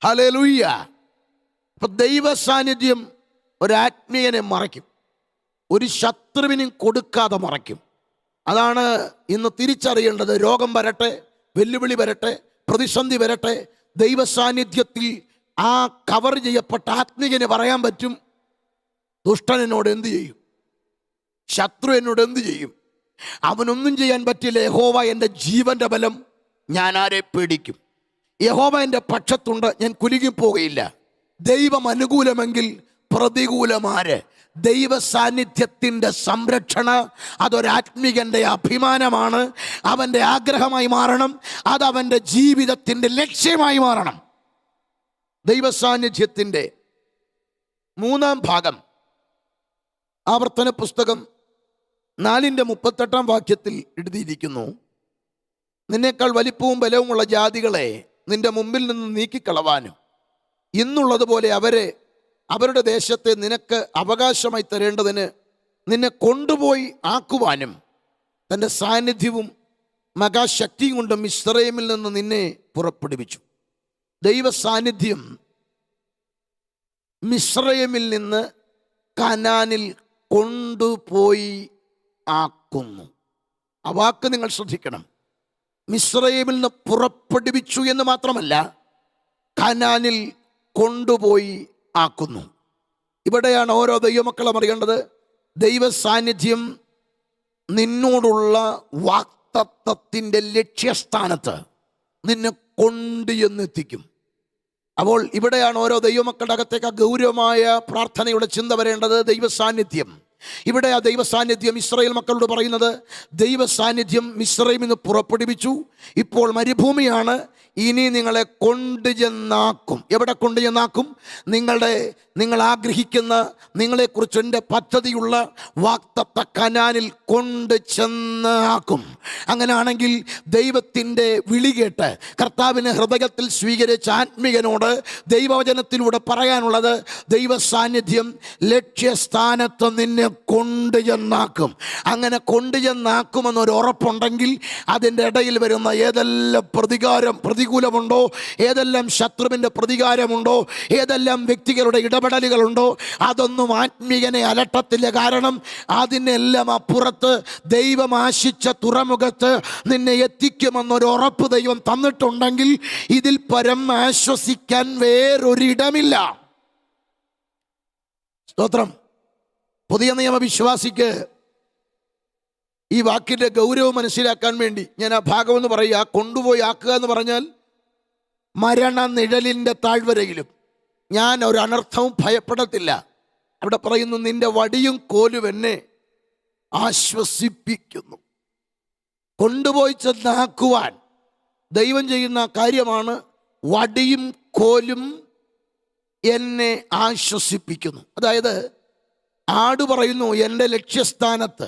[SPEAKER 1] ഹല്ലേലൂയ. അപ്പൊ ദൈവ സാന്നിധ്യം ഒരാത്മീയനെ മറയ്ക്കും, ഒരു ശത്രുവിനും കൊടുക്കാതെ മറയ്ക്കും. അതാണ് ഇന്ന് തിരിച്ചറിയേണ്ടത്. രോഗം വരട്ടെ, വെല്ലുവിളി വരട്ടെ, പ്രതിസന്ധി വരട്ടെ, ദൈവ സാന്നിധ്യത്തിൽ ആ കവർ ചെയ്യപ്പെട്ട ആത്മീയന് പറയാൻ പറ്റും, ദുഷ്ടൻ എന്നോട് എന്ത് ചെയ്യും, ശത്രു എന്നോട് എന്ത് ചെയ്യും, അവനൊന്നും ചെയ്യാൻ പറ്റില്ല. യഹോവ എൻ്റെ ജീവന്റെ ബലം, ഞാൻ ആരെ പേടിക്കും? യഹോവ എൻ്റെ പക്ഷത്തുണ്ട്, ഞാൻ കുലുങ്ങിപ്പോകയില്ല. ദൈവം അനുകൂലമെങ്കിൽ പ്രതികൂലമാര്? ദൈവ സാന്നിധ്യത്തിൻ്റെ സംരക്ഷണ അതൊരാത്മികൻ്റെ അഭിമാനമാണ്. അവൻ്റെ ആഗ്രഹമായി മാറണം, അതവൻ്റെ ജീവിതത്തിൻ്റെ ലക്ഷ്യമായി മാറണം. ദൈവ സാന്നിധ്യത്തിൻ്റെ മൂന്നാം ഭാഗം ആവർത്തന പുസ്തകം 4:38 എഴുതിയിരിക്കുന്നു. നിന്നേക്കാൾ വലിപ്പവും ബലവുമുള്ള ജാതികളെ നിന്റെ മുമ്പിൽ നിന്ന് നീക്കിക്കളവാനും ഇന്നുള്ളതുപോലെ അവരെ അവരുടെ ദേശത്തെ നിനക്ക് അവകാശമായി തരേണ്ടതിന് നിന്നെ കൊണ്ടുപോയി ആക്കുവാനും തൻ്റെ സാന്നിധ്യവും മഹാശക്തിയും കൊണ്ട് മിസ്രയീമിൽ നിന്ന് നിന്നെ പുറപ്പെടുവിച്ചു. ദൈവ സാന്നിധ്യം മിസ്രയീമിൽ നിന്ന് കനാനിൽ കൊണ്ടുപോയി ആക്കുന്നു. ആ വാക്ക് നിങ്ങൾ ശ്രദ്ധിക്കണം. മിസ്രയീമിൽ നിന്ന് പുറപ്പെടുവിച്ചു എന്ന് മാത്രമല്ല, കനാനിൽ കൊണ്ടുപോയി ആക്കുന്നു. ഇവിടെയാണ് ഓരോ ദൈവമക്കളും അറിയേണ്ടത്. ദൈവ സാന്നിധ്യം നിന്നോടുള്ള വാഗ്ദത്തത്തിൻ്റെ ലക്ഷ്യസ്ഥാനത്ത് നിന്നെ കൊണ്ട് എന്നെത്തിക്കും. അപ്പോൾ ഇവിടെയാണ് ഓരോ ദൈവമക്കളുടെ അകത്തേക്ക് ഗൗരവമായ പ്രാർത്ഥനയുടെ ചിന്ത വരേണ്ടത്. ദൈവ സാന്നിധ്യം ഇവിടെ, ആ ദൈവ സാന്നിധ്യം ഇസ്രായേൽ മക്കളോട് പറയുന്നത്, ദൈവ സാന്നിധ്യം മിസ്രയീമിൽ നിന്ന് പുറപ്പെടുവിച്ചു, ഇപ്പോൾ മരുഭൂമിയാണ്, ഇനി നിങ്ങളെ കൊണ്ടുചെന്നാക്കും. എവിടെ കൊണ്ടുചെന്നാക്കും? നിങ്ങൾ ആഗ്രഹിക്കുന്ന, നിങ്ങളെക്കുറിച്ച് എൻ്റെ പദ്ധതിയുള്ള വാഗ്ദത്ത കനാനിൽ കൊണ്ട് ചെന്നാക്കും. അങ്ങനെയാണെങ്കിൽ ദൈവത്തിൻ്റെ വിളി കേട്ട് കർത്താവിനെ ഹൃദയത്തിൽ സ്വീകരിച്ച ആത്മീയനോട് ദൈവവചനത്തിലൂടെ പറയാനുള്ളത്, ദൈവ സാന്നിധ്യം ലക്ഷ്യസ്ഥാനത്ത് നിന്നെ കൊണ്ടുചെന്നാക്കും. അങ്ങനെ കൊണ്ടുചെന്നാക്കുമെന്നൊരു ഉറപ്പുണ്ടെങ്കിൽ അതിൻ്റെ ഇടയിൽ വരുന്ന ഏതെല്ലാം പ്രതികൂലമുണ്ടോ, ഏതെല്ലാം ശത്രുവിൻ്റെ പ്രതികാരമുണ്ടോ, ഏതെല്ലാം വ്യക്തികളുടെ ഇടപെടലുകളുണ്ടോ, അതൊന്നും ആത്മീയനെ അലട്ടത്തില്ല. കാരണം അതിനെല്ലാം അപ്പുറത്ത് ദൈവം ആശിച്ച തുറമുഖത്ത് നിന്നെ എത്തിക്കുമെന്നൊരു ഉറപ്പ് ദൈവം തന്നിട്ടുണ്ടെങ്കിൽ ഇതിൽ പരം ആശ്വസിക്കാൻ വേറൊരിടമില്ല. സ്തോത്രം. പുതിയ നിയമ വിശ്വാസിക്ക് ഈ വാക്കിൻ്റെ ഗൗരവം മനസ്സിലാക്കാൻ വേണ്ടി ഞാൻ ആ ഭാഗം എന്ന് പറയുക. കൊണ്ടുപോയി ആക്കുക എന്ന് പറഞ്ഞാൽ മരണ നിഴലിൻ്റെ താഴ്വരയിലും ഞാൻ ഒരു അനർത്ഥവും ഭയപ്പെടത്തില്ല. അവിടെ പറയുന്നു, നിന്റെ വടിയും കോലും എന്നെ ആശ്വസിപ്പിക്കുന്നു. കൊണ്ടുപോയി ചെന്നാക്കുവാൻ ദൈവം ചെയ്യുന്ന കാര്യമാണ്, വടിയും കോലും എന്നെ ആശ്വസിപ്പിക്കുന്നു. അതായത് ആട് പറയുന്നു, എൻ്റെ ലക്ഷ്യസ്ഥാനത്ത്,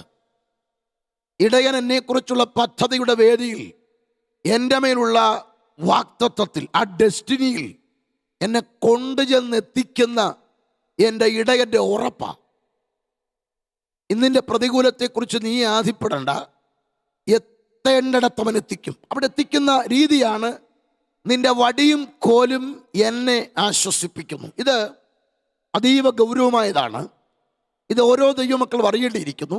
[SPEAKER 1] ഇടയൻ എന്നെക്കുറിച്ചുള്ള പദ്ധതിയുടെ വേദിയിൽ, എൻ്റെ മേലുള്ള വാഗ്ദത്തത്തിൽ, ആ ഡെസ്റ്റിനിയിൽ എന്നെ കൊണ്ടുചെന്നെത്തിക്കുന്ന എൻ്റെ ഇടയൻ്റെ ഉറപ്പാണ്. ഇന്നിൻ്റെ പ്രതികൂലത്തെക്കുറിച്ച് നീ ആധിപ്പെടേണ്ട, എത്തേണ്ടിടത്ത് അവൻ എത്തിക്കും. അവിടെ എത്തിക്കുന്ന രീതിയാണ്, നിന്റെ വടിയും കോലും എന്നെ ആശ്വസിപ്പിക്കുന്നു. ഇത് അതീവ ഗൗരവമായതാണ്. ഇത് ഓരോ ദൈവമക്കളും അറിയേണ്ടിയിരിക്കുന്നു.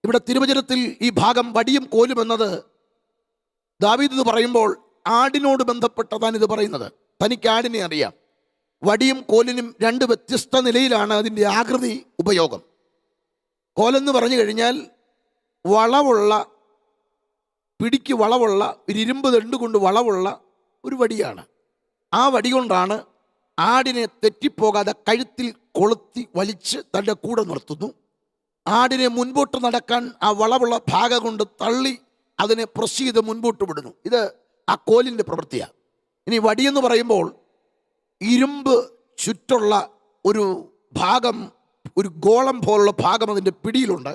[SPEAKER 1] ഇവിടെ തിരുവചനത്തിൽ ഈ ഭാഗം വടിയും കോലും എന്നത് ദാവീദ് ഇത് പറയുമ്പോൾ ആടിനോട് ബന്ധപ്പെട്ടതാണ് ഇത് പറയുന്നത്. തനിക്ക് ആടിനെ അറിയാം. വടിയും കോലിനും രണ്ട് വ്യത്യസ്ത നിലയിലാണ് അതിൻ്റെ ആകൃതി, ഉപയോഗം. കോലെന്ന് പറഞ്ഞു കഴിഞ്ഞാൽ വളവുള്ള, പിടിക്ക് വളവുള്ള, ഒരു ഇരുമ്പ് ദണ്ട് കൊണ്ട് വളവുള്ള ഒരു വടിയാണ്. ആ വടി കൊണ്ടാണ് ആടിനെ തെറ്റിപ്പോകാതെ കഴുത്തിൽ കൊളുത്തി വലിച്ച് തൻ്റെ കൂടെ നിർത്തുന്നു. ആടിനെ മുൻപോട്ട് നടക്കാൻ ആ വളവുള്ള ഭാഗം കൊണ്ട് തള്ളി അതിനെ പ്രസ് ചെയ്ത് മുൻപോട്ട് വിടുന്നു. ഇത് ആ കോലിൻ്റെ പ്രവൃത്തിയാണ്. ഇനി വടിയെന്ന് പറയുമ്പോൾ ഇരുമ്പ് ചുറ്റുള്ള ഒരു ഭാഗം, ഒരു ഗോളം പോലുള്ള ഭാഗം അതിൻ്റെ പിടിയിലുണ്ട്.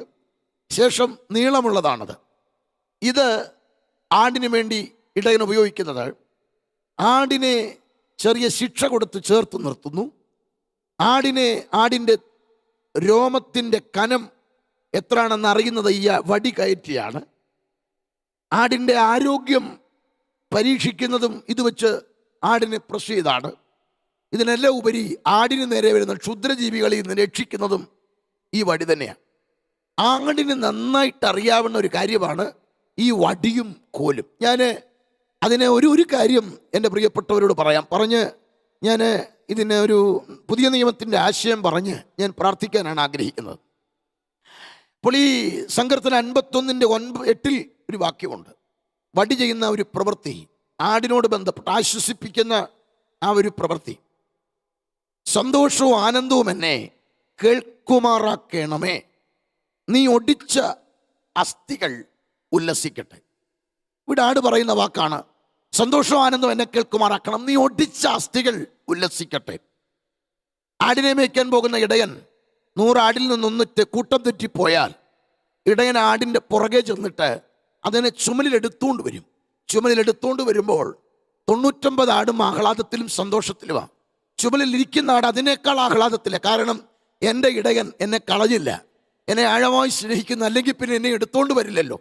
[SPEAKER 1] ശേഷം നീളമുള്ളതാണത്. ഇത് ആടിന് വേണ്ടി ഇടയൻ ഉപയോഗിക്കുന്നത് ആടിനെ ചെറിയ ശിക്ഷ കൊടുത്ത് ചേർത്ത് നിർത്തുന്നു. ആടിൻ്റെ രോമത്തിൻ്റെ കനം എത്രയാണെന്ന് അറിയുന്നത് ഈ വടി കയറ്റിയാണ്. ആടിൻ്റെ ആരോഗ്യം പരീക്ഷിക്കുന്നതും ഇത് വെച്ച് ആടിനെ പ്രസ് ചെയ്താണ്. ഇതിനെല്ലാം ഉപരി ആടിന് നേരെ വരുന്ന ക്ഷുദ്രജീവികളിൽ നിന്ന് രക്ഷിക്കുന്നതും ഈ വടി തന്നെയാണ്. ആടിന് നന്നായിട്ട് അറിയാവുന്ന ഒരു കാര്യമാണ് ഈ വടിയും കോലും. ഞാൻ അതിനെ ഒരു കാര്യം എൻ്റെ പ്രിയപ്പെട്ടവരോട് പറഞ്ഞ് ഞാൻ ഇതിന് ഒരു പുതിയ നിയമത്തിൻ്റെ ആശയം പറഞ്ഞ് ഞാൻ പ്രാർത്ഥിക്കാനാണ് ആഗ്രഹിക്കുന്നത്. അപ്പോൾ ഈ സങ്കീർത്തനം 51:8 ഒരു വാക്യമുണ്ട്. വടി ചെയ്യുന്ന ഒരു പ്രവൃത്തി, ആടിനോട് ബന്ധപ്പെട്ട് ആശ്വസിപ്പിക്കുന്ന ആ ഒരു പ്രവൃത്തി. സന്തോഷവും ആനന്ദവും എന്നെ കേൾക്കുമാറാക്കണമേ, നീ ഒടിച്ച അസ്ഥികൾ ഉല്ലസിക്കട്ടെ. ഇവിടെ ആട് പറയുന്ന വാക്കാണ്, സന്തോഷവും ആനന്ദവും എന്നെ കേൾക്കുമാറാക്കണം, നീ ഒടിച്ച അസ്ഥികൾ ഉല്ലസിക്കട്ടെ. ആടിനെ മേയ്ക്കാൻ പോകുന്ന ഇടയൻ 100 ആടിൽ നിന്നൊന്നിട്ട് കൂട്ടം തെറ്റിപ്പോയാൽ ഇടയൻ ആടിൻ്റെ പുറകെ ചെന്നിട്ട് അതിനെ ചുമലിലെടുത്തുകൊണ്ട് വരും. ചുമലിലെടുത്തുകൊണ്ട് വരുമ്പോൾ 99 ആടും ആഹ്ലാദത്തിലും സന്തോഷത്തിലുമാണ്. ചുമലിലിരിക്കുന്ന ആട് അതിനേക്കാൾ ആഹ്ലാദത്തില്ല. കാരണം എൻ്റെ ഇടയൻ എന്നെ കളഞ്ഞില്ല, എന്നെ ആഴമായി സ്നേഹിക്കുന്ന, അല്ലെങ്കിൽ പിന്നെ എന്നെ എടുത്തുകൊണ്ട് വരില്ലല്ലോ.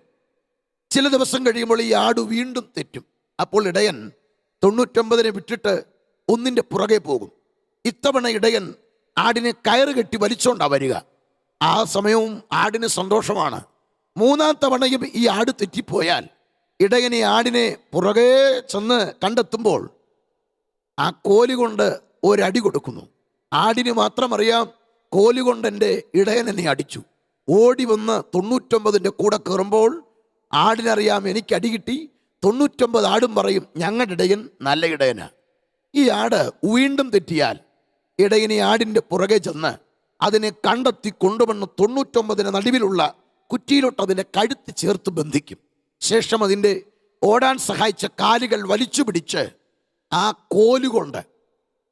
[SPEAKER 1] ചില ദിവസം കഴിയുമ്പോൾ ഈ ആട് വീണ്ടും തെറ്റും. അപ്പോൾ ഇടയൻ 99നെ വിട്ടിട്ട് ഒന്നിൻ്റെ പുറകെ പോകും. ഇത്തവണ ഇടയൻ ആടിനെ കയറ് കെട്ടി വലിച്ചോണ്ടാ വരിക. ആ സമയവും ആടിന് സന്തോഷമാണ്. 3-ാം തവണയും ഈ ആട് തെറ്റിപ്പോയാൽ ഇടയൻ ഈ ആടിനെ പുറകെ ചെന്ന് കണ്ടെത്തുമ്പോൾ ആ കോല് കൊണ്ട് ഒരടി കൊടുക്കുന്നു. ആടിന് മാത്രം അറിയാം, കോല് കൊണ്ട് എൻ്റെ ഇടയൻ എന്നെ അടിച്ചു. ഓടി വന്ന് 99ൻ്റെ കൂടെ കയറുമ്പോൾ ആടിനറിയാം എനിക്ക് അടി കിട്ടി. 99 ആടും പറയും ഞങ്ങളുടെ ഇടയൻ നല്ല ഇടയനാ. ഈ ആട് വീണ്ടും തെറ്റിയാൽ ഇടയൻ ഈ ആടിൻ്റെ പുറകെ ചെന്ന് അതിനെ കണ്ടെത്തി കൊണ്ടുവന്ന് 99ന് നടുവിലുള്ള കുറ്റിയിലോട്ട് അതിൻ്റെ കഴുത്ത് ചേർത്ത് ബന്ധിക്കും. ശേഷം അതിൻ്റെ ഓടാൻ സഹായിച്ച കാലുകൾ വലിച്ചു പിടിച്ച് ആ കോലുകൊണ്ട്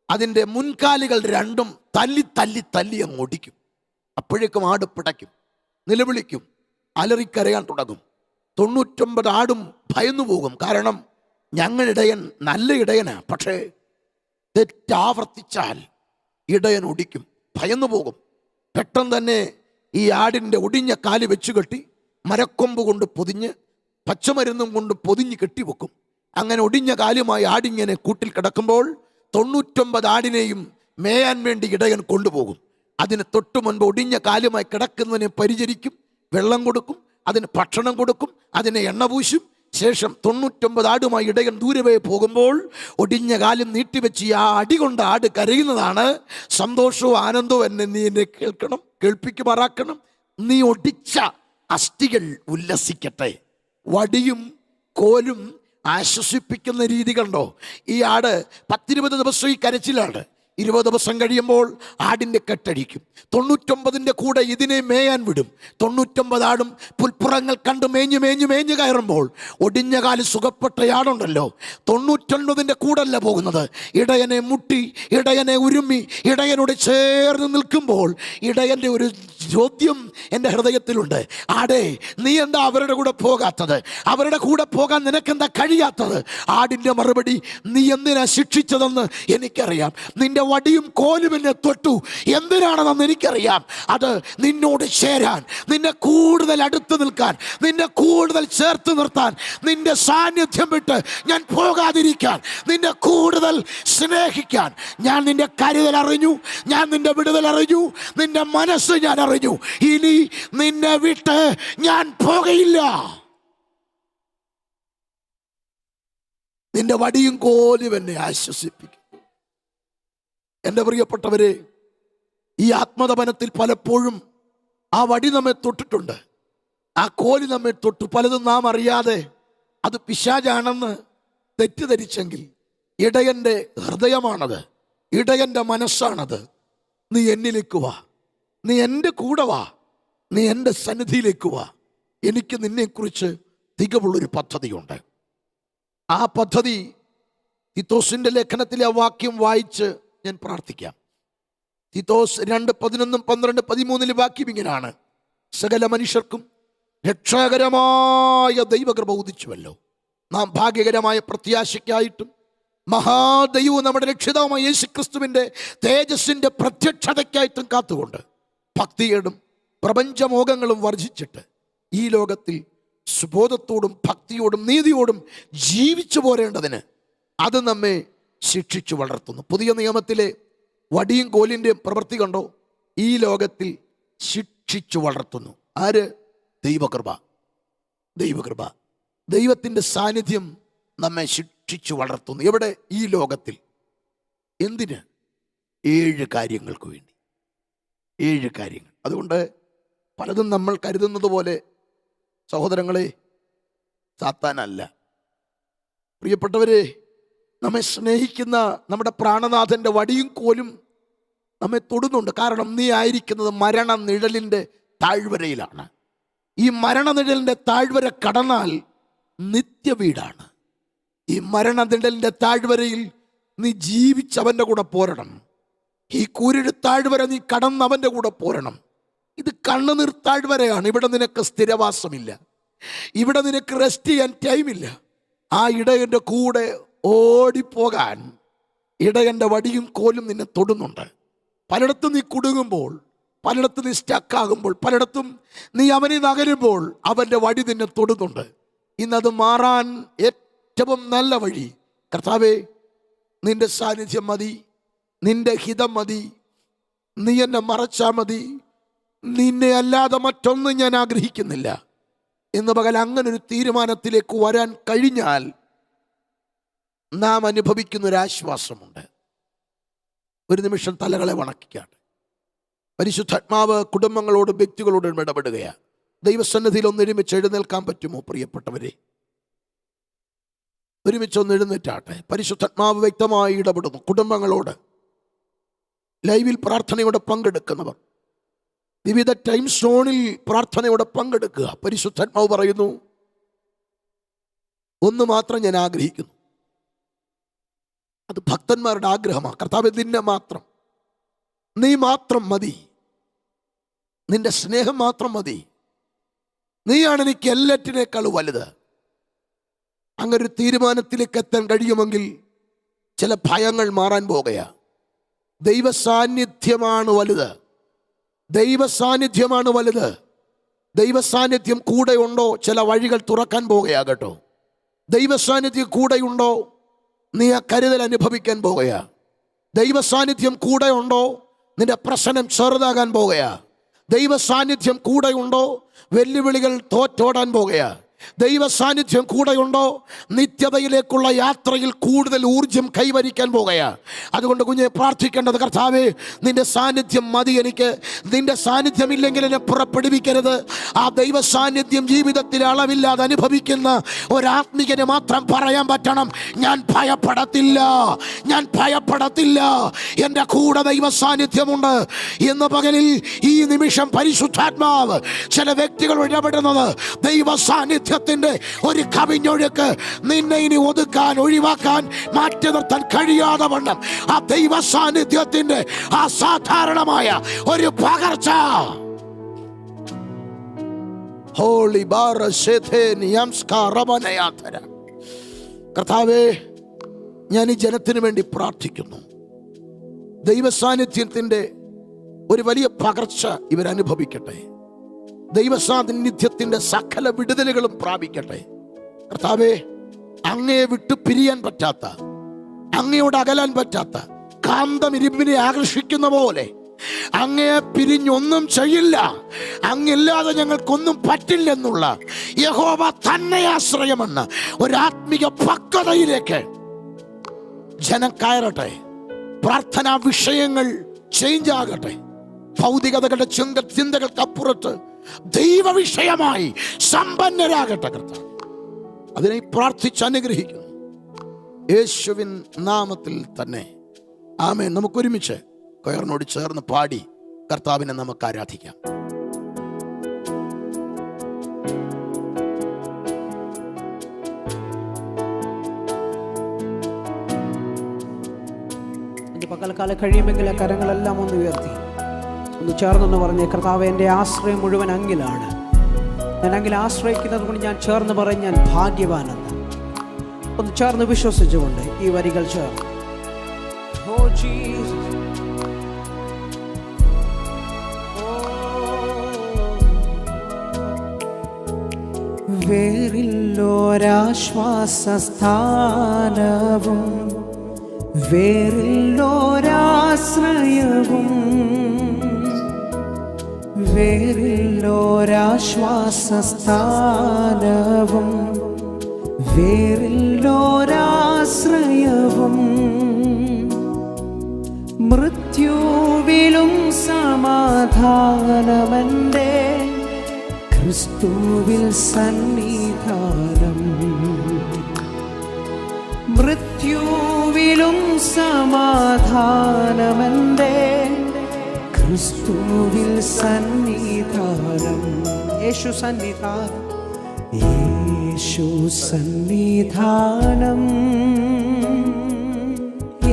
[SPEAKER 1] അതിൻ്റെ മുൻകാലുകൾ രണ്ടും തല്ലി തല്ലി തല്ലി അങ്ങ് ഓടിക്കും. അപ്പോഴേക്കും ആട് പിടയ്ക്കും, നിലവിളിക്കും, അലറിക്കരയാൻ തുടങ്ങും. 99 ആടും ഭയന്നു പോകും. കാരണം ഞങ്ങളിടയൻ നല്ല ഇടയനാ, പക്ഷേ തെറ്റാവർത്തിച്ചാൽ ഇടയൻ ഒടിക്കും. ഭയന്നു പോകും. പെട്ടെന്ന് തന്നെ ഈ ആടിൻ്റെ ഒടിഞ്ഞ കാല് വെച്ച് കെട്ടി മരക്കൊമ്പ് കൊണ്ട് പൊതിഞ്ഞ് പച്ചമരുന്നും കൊണ്ട് പൊതിഞ്ഞ് കെട്ടിവെക്കും. അങ്ങനെ ഒടിഞ്ഞ കാലുമായി ആടിങ്ങനെ കൂട്ടിൽ കിടക്കുമ്പോൾ 99 ആടിനെയും മേയാൻ വേണ്ടി ഇടയൻ കൊണ്ടുപോകും. അതിന് തൊട്ടു മുൻപ് ഒടിഞ്ഞ കാലുമായി കിടക്കുന്നതിനെ പരിചരിക്കും, വെള്ളം കൊടുക്കും, അതിന് ഭക്ഷണം കൊടുക്കും, അതിനെ എണ്ണ പൂശും. ശേഷം 99 ആടുമായി ഇടയൻ ദൂരവേ പോകുമ്പോൾ ഒടിഞ്ഞ കാലും നീട്ടിവെച്ച് ആ അടി കൊണ്ട് ആട് കരയുന്നതാണ്, സന്തോഷവും ആനന്ദവും എന്നെ കേൾക്കണം, കേൾപ്പിക്കുമാറാക്കണം, നീ ഒടിച്ച അസ്ഥികൾ ഉല്ലസിക്കട്ടെ. വടിയും കോലും ആശ്വസിപ്പിക്കുന്ന രീതി കണ്ടോ? ഈ ആട് 10-20 ദിവസം ഈ കരച്ചിലാണ്. 20 ദിവസം കഴിയുമ്പോൾ ആടിൻ്റെ കെട്ടഴിക്കും. 99ൻ്റെ കൂടെ ഇതിനെ മേയാൻ വിടും. 99 ആടും പുൽപ്പുറങ്ങൾ കണ്ട് മേഞ്ഞു മേഞ്ഞു മേഞ്ഞു കയറുമ്പോൾ ഒടിഞ്ഞ കാല് സുഖപ്പെട്ടയാടുണ്ടല്ലോ, 99ൻ്റെ കൂടല്ല പോകുന്നത്. ഇടയനെ മുട്ടി, ഇടയനെ ഉരുമ്മി, ഇടയനോട് ചേർന്ന് നിൽക്കുമ്പോൾ ഇടയൻ്റെ ഒരു ചോദ്യം എൻ്റെ ഹൃദയത്തിലുണ്ട്. ആടേ, നീ എന്താ അവരുടെ കൂടെ പോകാത്തത്? അവരുടെ കൂടെ പോകാൻ നിനക്കെന്താ കഴിയാത്തത്? ആടിൻ്റെ മറുപടി, നീ എന്തിനാ ശിക്ഷിച്ചതെന്ന് എനിക്കറിയാം. നിന്റെ വടിയും കോലും എന്നെ തൊട്ടു, എന്തിനാണെന്ന് എനിക്കറിയാം. അത് നിന്നോട് ചേരാൻ, നിന്നെ കൂടുതൽ അടുത്ത് നിൽക്കാൻ, നിന്നെ കൂടുതൽ ചേർത്ത് നിർത്താൻ, നിന്റെ സാന്നിധ്യം വിട്ട് ഞാൻ പോകാതിരിക്കാൻ, നിന്നെ കൂടുതൽ സ്നേഹിക്കാൻ. ഞാൻ നിന്റെ കരുതൽ അറിഞ്ഞു, ഞാൻ നിന്റെ വിടുതൽ അറിഞ്ഞു, നിന്റെ മനസ്സ് ഞാൻ അറിഞ്ഞു. ഇനി നിന്നെ വിട്ട് ഞാൻ പോകയില്ല. നിന്റെ വടിയും കോലും എന്നെ ആശ്വസിപ്പിക്കും. എൻ്റെ പ്രിയപ്പെട്ടവരെ, ഈ ആത്മതപനത്തിൽ പലപ്പോഴും ആ വടി നമ്മെ തൊട്ടിട്ടുണ്ട്, ആ കോലി നമ്മെ തൊട്ടു. പലതും നാം അറിയാതെ അത് പിശാചാണെന്ന് തെറ്റിദ്ധരിച്ചെങ്കിൽ ഇടയൻ്റെ ഹൃദയമാണത്, ഇടയൻ്റെ മനസ്സാണത്. നീ എന്നിലേക്ക് വാ, നീ എൻ്റെ കൂടെ വാ, നീ എൻ്റെ സന്നിധിയിലേക്ക് വാ. എനിക്ക് നിന്നെക്കുറിച്ച് തികവുള്ളൊരു പദ്ധതിയുണ്ട്. ആ പദ്ധതി തീത്തോസിൻ്റെ ലേഖനത്തിലെ ആ വാക്യം വായിച്ച് ഞാൻ പ്രാർത്ഥിക്കാം. തീത്തോസ് 2:11-12-13 വാക്യം ഇങ്ങനെയാണ്: സകല മനുഷ്യർക്കും രക്ഷാകരമായ ദൈവകൃപ ഉദിച്ചുവല്ലോ. നാം ഭാഗ്യകരമായ പ്രത്യാശയ്ക്കായിട്ടും മഹാദൈവവും നമ്മുടെ രക്ഷിതാവുമായ യേശുക്രിസ്തുവിൻ്റെ തേജസ്സിൻ്റെ പ്രത്യക്ഷതയ്ക്കായിട്ടും കാത്തുകൊണ്ട് ഭക്തിയോടും പ്രപഞ്ചമോഹങ്ങളും വർജിച്ചിട്ട് ഈ ലോകത്തിൽ സുബോധത്തോടും ഭക്തിയോടും നീതിയോടും ജീവിച്ചു പോരേണ്ടതിന് അത് നമ്മെ ശിക്ഷിച്ചു വളർത്തുന്നു. പുതിയ നിയമത്തിലെ വടിയും കോലിൻ്റെയും പ്രവൃത്തി കണ്ടോ? ഈ ലോകത്തിൽ ശിക്ഷിച്ചു വളർത്തുന്നു. ആര്? ദൈവകൃപ. ദൈവകൃപ, ദൈവത്തിൻ്റെ സാന്നിധ്യം നമ്മെ ശിക്ഷിച്ചു വളർത്തുന്നു. എവിടെ? ഈ ലോകത്തിൽ. എന്തിന്? 7 കാര്യങ്ങൾക്ക് വേണ്ടി. 7 കാര്യങ്ങൾ. അതുകൊണ്ട് പലതും നമ്മൾ കരുതുന്നത് പോലെ സഹോദരങ്ങളെ സാത്താനല്ല. പ്രിയപ്പെട്ടവരെ, നമ്മെ സ്നേഹിക്കുന്ന നമ്മുടെ പ്രാണനാഥൻ്റെ വടിയും കോലും നമ്മെ തൊടുന്നുണ്ട്. കാരണം നീ ആയിരിക്കുന്നത് മരണനിഴലിൻ്റെ താഴ്വരയിലാണ്. ഈ മരണനിഴലിൻ്റെ താഴ്വര കടന്നാൽ നിത്യവീടാണ്. ഈ മരണനിഴലിൻ്റെ താഴ്വരയിൽ നീ ജീവിച്ചവൻ്റെ കൂടെ പോരണം. ഈ കൂരിഴ് താഴ്വര നീ കടന്നവൻ്റെ കൂടെ പോരണം. ഇത് കണ്ണുനീർ താഴ്വരയാണ്. ഇവിടെ നിനക്ക് സ്ഥിരവാസമില്ല. ഇവിടെ നിനക്ക് റെസ്റ്റ് ചെയ്യാൻ ടൈമില്ല. ആ ഇടയൻ്റെ കൂടെ ഓടിപ്പോകാൻ ഇടയൻ്റെ വടിയും കോലും നിന്നെ തൊടുന്നുണ്ട്. പലയിടത്തും നീ കുടുങ്ങുമ്പോൾ, പലയിടത്തും നീ സ്റ്റക്കാകുമ്പോൾ, പലയിടത്തും നീ അവനെ നകരുമ്പോൾ അവൻ്റെ വടി നിന്നെ തൊടുന്നുണ്ട്. ഇന്നത് മാറാൻ ഏറ്റവും നല്ല വഴി, കർത്താവേ നിന്റെ സാന്നിധ്യം മതി, നിന്റെ ഹിതം മതി, നീ എന്നെ മറച്ചാൽ മതി, നിന്നെ അല്ലാതെ മറ്റൊന്നും ഞാൻ ആഗ്രഹിക്കുന്നില്ല എന്ന് പകൽ അങ്ങനൊരു തീരുമാനത്തിലേക്ക് വരാൻ കഴിഞ്ഞാൽ നാം അനുഭവിക്കുന്നൊരാശ്വാസമുണ്ട്. ഒരു നിമിഷം തലകളെ വണക്കിക്കാട്ടെ. പരിശുദ്ധാത്മാവ് കുടുംബങ്ങളോടും വ്യക്തികളോടും ഇടപെടുകയാണ്. ദൈവസന്നിധിയിൽ ഒന്ന് ഒരുമിച്ച് എഴുന്നേൽക്കാൻ പറ്റുമോ പ്രിയപ്പെട്ടവരെ? ഒരുമിച്ച് ഒന്ന് എഴുന്നേറ്റാട്ടെ. പരിശുദ്ധാത്മാവ് വ്യക്തമായി ഇടപെടുന്നു കുടുംബങ്ങളോട്. ലൈവിൽ പ്രാർത്ഥനയോടെ പങ്കെടുക്കുന്നവർ, വിവിധ ടൈം സോണിൽ പ്രാർത്ഥനയോടെ പങ്കെടുക്കുക. പരിശുദ്ധാത്മാവ് പറയുന്നു, ഒന്ന് മാത്രം ഞാൻ ആഗ്രഹിക്കുന്നു. അത് ഭക്തന്മാരുടെ ആഗ്രഹമാണ്. കർത്താവേ, നിന്നെ മാത്രം, നീ മാത്രം മതി, നിന്റെ സ്നേഹം മാത്രം മതി, നീയാണ് എനിക്ക് എല്ലാറ്റിനേക്കാൾ വലുത്. അങ്ങനൊരു തീരുമാനത്തിലേക്ക് എത്താൻ കഴിയുമെങ്കിൽ ചില ഭയങ്ങൾ മാറാൻ പോകുകയാണ്. ദൈവസാന്നിധ്യമാണ് വലുത്. ദൈവസാന്നിധ്യമാണ് വലുത്. ദൈവസാന്നിധ്യം കൂടെയുണ്ടോ ചില വഴികൾ തുറക്കാൻ പോകുകയാകട്ടോ. ദൈവസാന്നിധ്യം കൂടെയുണ്ടോ നീ ആ കരുതൽ അനുഭവിക്കാൻ പോകുകയാ. ദൈവസാന്നിധ്യം കൂടെയുണ്ടോ നിന്റെ പ്രശ്നം ചെറുതാകാൻ പോകുകയാ. ദൈവസാന്നിധ്യം കൂടെയുണ്ടോ വെല്ലുവിളികൾ തോറ്റോടാൻ പോകുകയാ. ദൈവസാന്നിധ്യം കൂടെയുണ്ടോ നിത്യതയിലേക്കുള്ള യാത്രയിൽ കൂടുതൽ ഊർജം കൈവരിക്കാൻ പോകുകയാണ്. അതുകൊണ്ട് കുഞ്ഞെ പ്രാർത്ഥിക്കേണ്ടത്, കർത്താവേ നിന്റെ സാന്നിധ്യം മതി എനിക്ക്. നിന്റെ സാന്നിധ്യം ഇല്ലെങ്കിൽ എന്നെ പുറപ്പെടുവിക്കരുത്. ആ ദൈവ സാന്നിധ്യം ജീവിതത്തിൽ അളവില്ലാതെ അനുഭവിക്കുന്ന ഒരാത്മികന് മാത്രം പറയാൻ പറ്റണം, ഞാൻ ഭയപ്പെടത്തില്ല, ഞാൻ ഭയപ്പെടത്തില്ല, എൻ്റെ കൂടെ ദൈവ സാന്നിധ്യമുണ്ട് എന്ന് പകലിൽ ഈ നിമിഷം പരിശുദ്ധാത്മാവ് ചില വ്യക്തികൾ ഇടപെടുന്നത് ദൈവ സാന്നിധ്യം ഒരു കവിഞ്ഞൊഴുക്ക് നിന്നെ ഇനി ഒതുക്കാൻ, ഒഴിവാക്കാൻ, മാറ്റി നിർത്താൻ കഴിയാതെ വണ്ണം ആ ദൈവ സാന്നിധ്യത്തിന്റെ അസാധാരണമായ ഒരു പകർച്ച. കർത്താവേ, ഞാൻ ഈ ജനത്തിന് വേണ്ടി പ്രാർത്ഥിക്കുന്നു. ദൈവ സാന്നിധ്യത്തിന്റെ ഒരു വലിയ പകർച്ച ഇവരനുഭവിക്കട്ടെ. ദൈവസാന്നിധ്യത്തിന്റെ സകല വിടുതലുകളും പ്രാപിക്കട്ടെ. കർത്താവേ, അങ്ങയെ വിട്ടു പിരിയാൻ പറ്റാത്ത, അങ്ങയോട് അകലാൻ പറ്റാത്ത കാന്തം ഇരുമ്പിനെ ആകർഷിക്കുന്ന പോലെ അങ്ങയെ പിരിഞ്ഞൊന്നും ചെയ്യില്ല, അങ്ങില്ലാതെ ഞങ്ങൾക്കൊന്നും പറ്റില്ലെന്നുള്ള യഹോവ തന്നെ ആശ്രയമെന്ന് ഒരാത്മിക പക്വതയിലേക്ക് ജനം കയറട്ടെ. പ്രാർത്ഥനാ വിഷയങ്ങൾ ചേഞ്ച് ആകട്ടെ. ഭൗതികതകളുടെ ചിന്തകൾക്കപ്പുറത്ത് ദൈവ വിഷയമായി സമ്പന്നരാകട്ടെ കർത്താവ്. അതിനെ പ്രാർത്ഥിച്ച് അനുഗ്രഹിക്കുന്നു യേശുവിൻ നാമത്തിൽ തന്നെ, ആമേൻ. നമുക്കൊരുമിച്ച് കൊയറിനോട് ചേർന്ന് പാടി കർത്താവിനെ നമുക്ക് ആരാധിക്കാം.
[SPEAKER 2] പകൽക്കാലം കഴിയുമെങ്കിൽ ആ കരങ്ങളെല്ലാം ഒന്ന് ഉയർത്തി ഒന്ന് ചേർന്നൊന്ന് പറഞ്ഞ്, കർത്താവ് എൻ്റെ ആശ്രയം മുഴുവൻ അങ്ങിലാണ്. ഞാൻ അങ്ങിൽ ആശ്രയിക്കുന്നത് കൊണ്ട് ഞാൻ ചേർന്ന് പറയും, ഞാൻ ഭാഗ്യവാനെന്ന്. ഒന്ന് ചേർന്ന് വിശ്വസിച്ചുകൊണ്ട് ഈ വരികൾ ചേർന്ന്, ഓ ജീസസ്, വേറില്ലൊരാശ്വാസസ്ഥാനവും വേറില്ലൊരാശ്രയവും വേറില്ലൊരാശ്വാസസ്ഥാനവും വേറില്ലൊരാശ്രയവും മൃത്യുവിലും സമാധാനമെൻ്റെ ക്രിസ്തുവിൽ സന്നിധാനം. മൃത്യുവിലും സമാധാനമെൻ്റെ ക്രിസ്തുവിൽ സന്നിധാനം. യേശു സന്നിധാനം, യേശു സന്നിധാനം,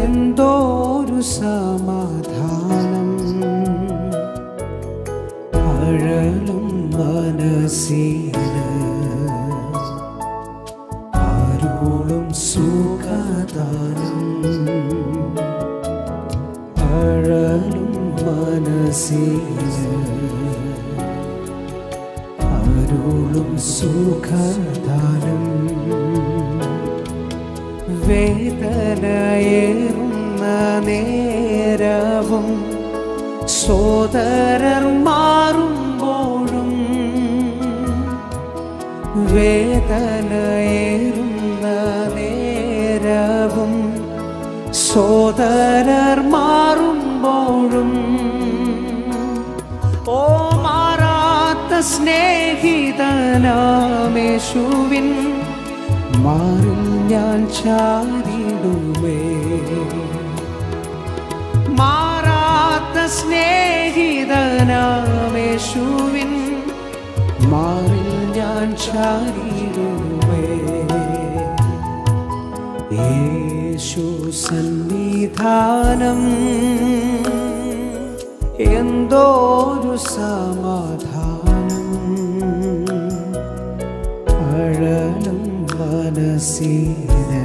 [SPEAKER 2] എന്തോരു സമാധാനം. അഴലും മനസ്സിന് അരുളും സുഖദാനം. അഴലും മനസ്സിന് അരുളും സുഖദാനം. വേദനയേറുന്ന നേരവും സോദരർ മാറുമ്പോഴും, വേദനയേറുന്ന നേരവും സോദരർ മാറുമ്പോഴും, ഓ മാറാത്ത സ്നേഹിതനാമേശുവിൻ മാറിൽ ഞാൻ ചാരിടുമേ. മാറാത്ത സ്നേഹിതനാമേശുവിൻ മാറിൽ ഞാൻ ചാരിടുമേ. യേശു സന്നിധാനം, എന്തോരു സമാധാനം. അഴലും മനസ്സിന്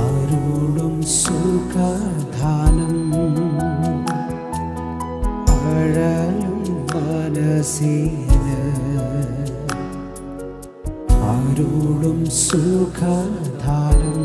[SPEAKER 2] അരുളും സുഖദാനം. അഴലും മനസ്സിന് അരുളും സുഖദാനം.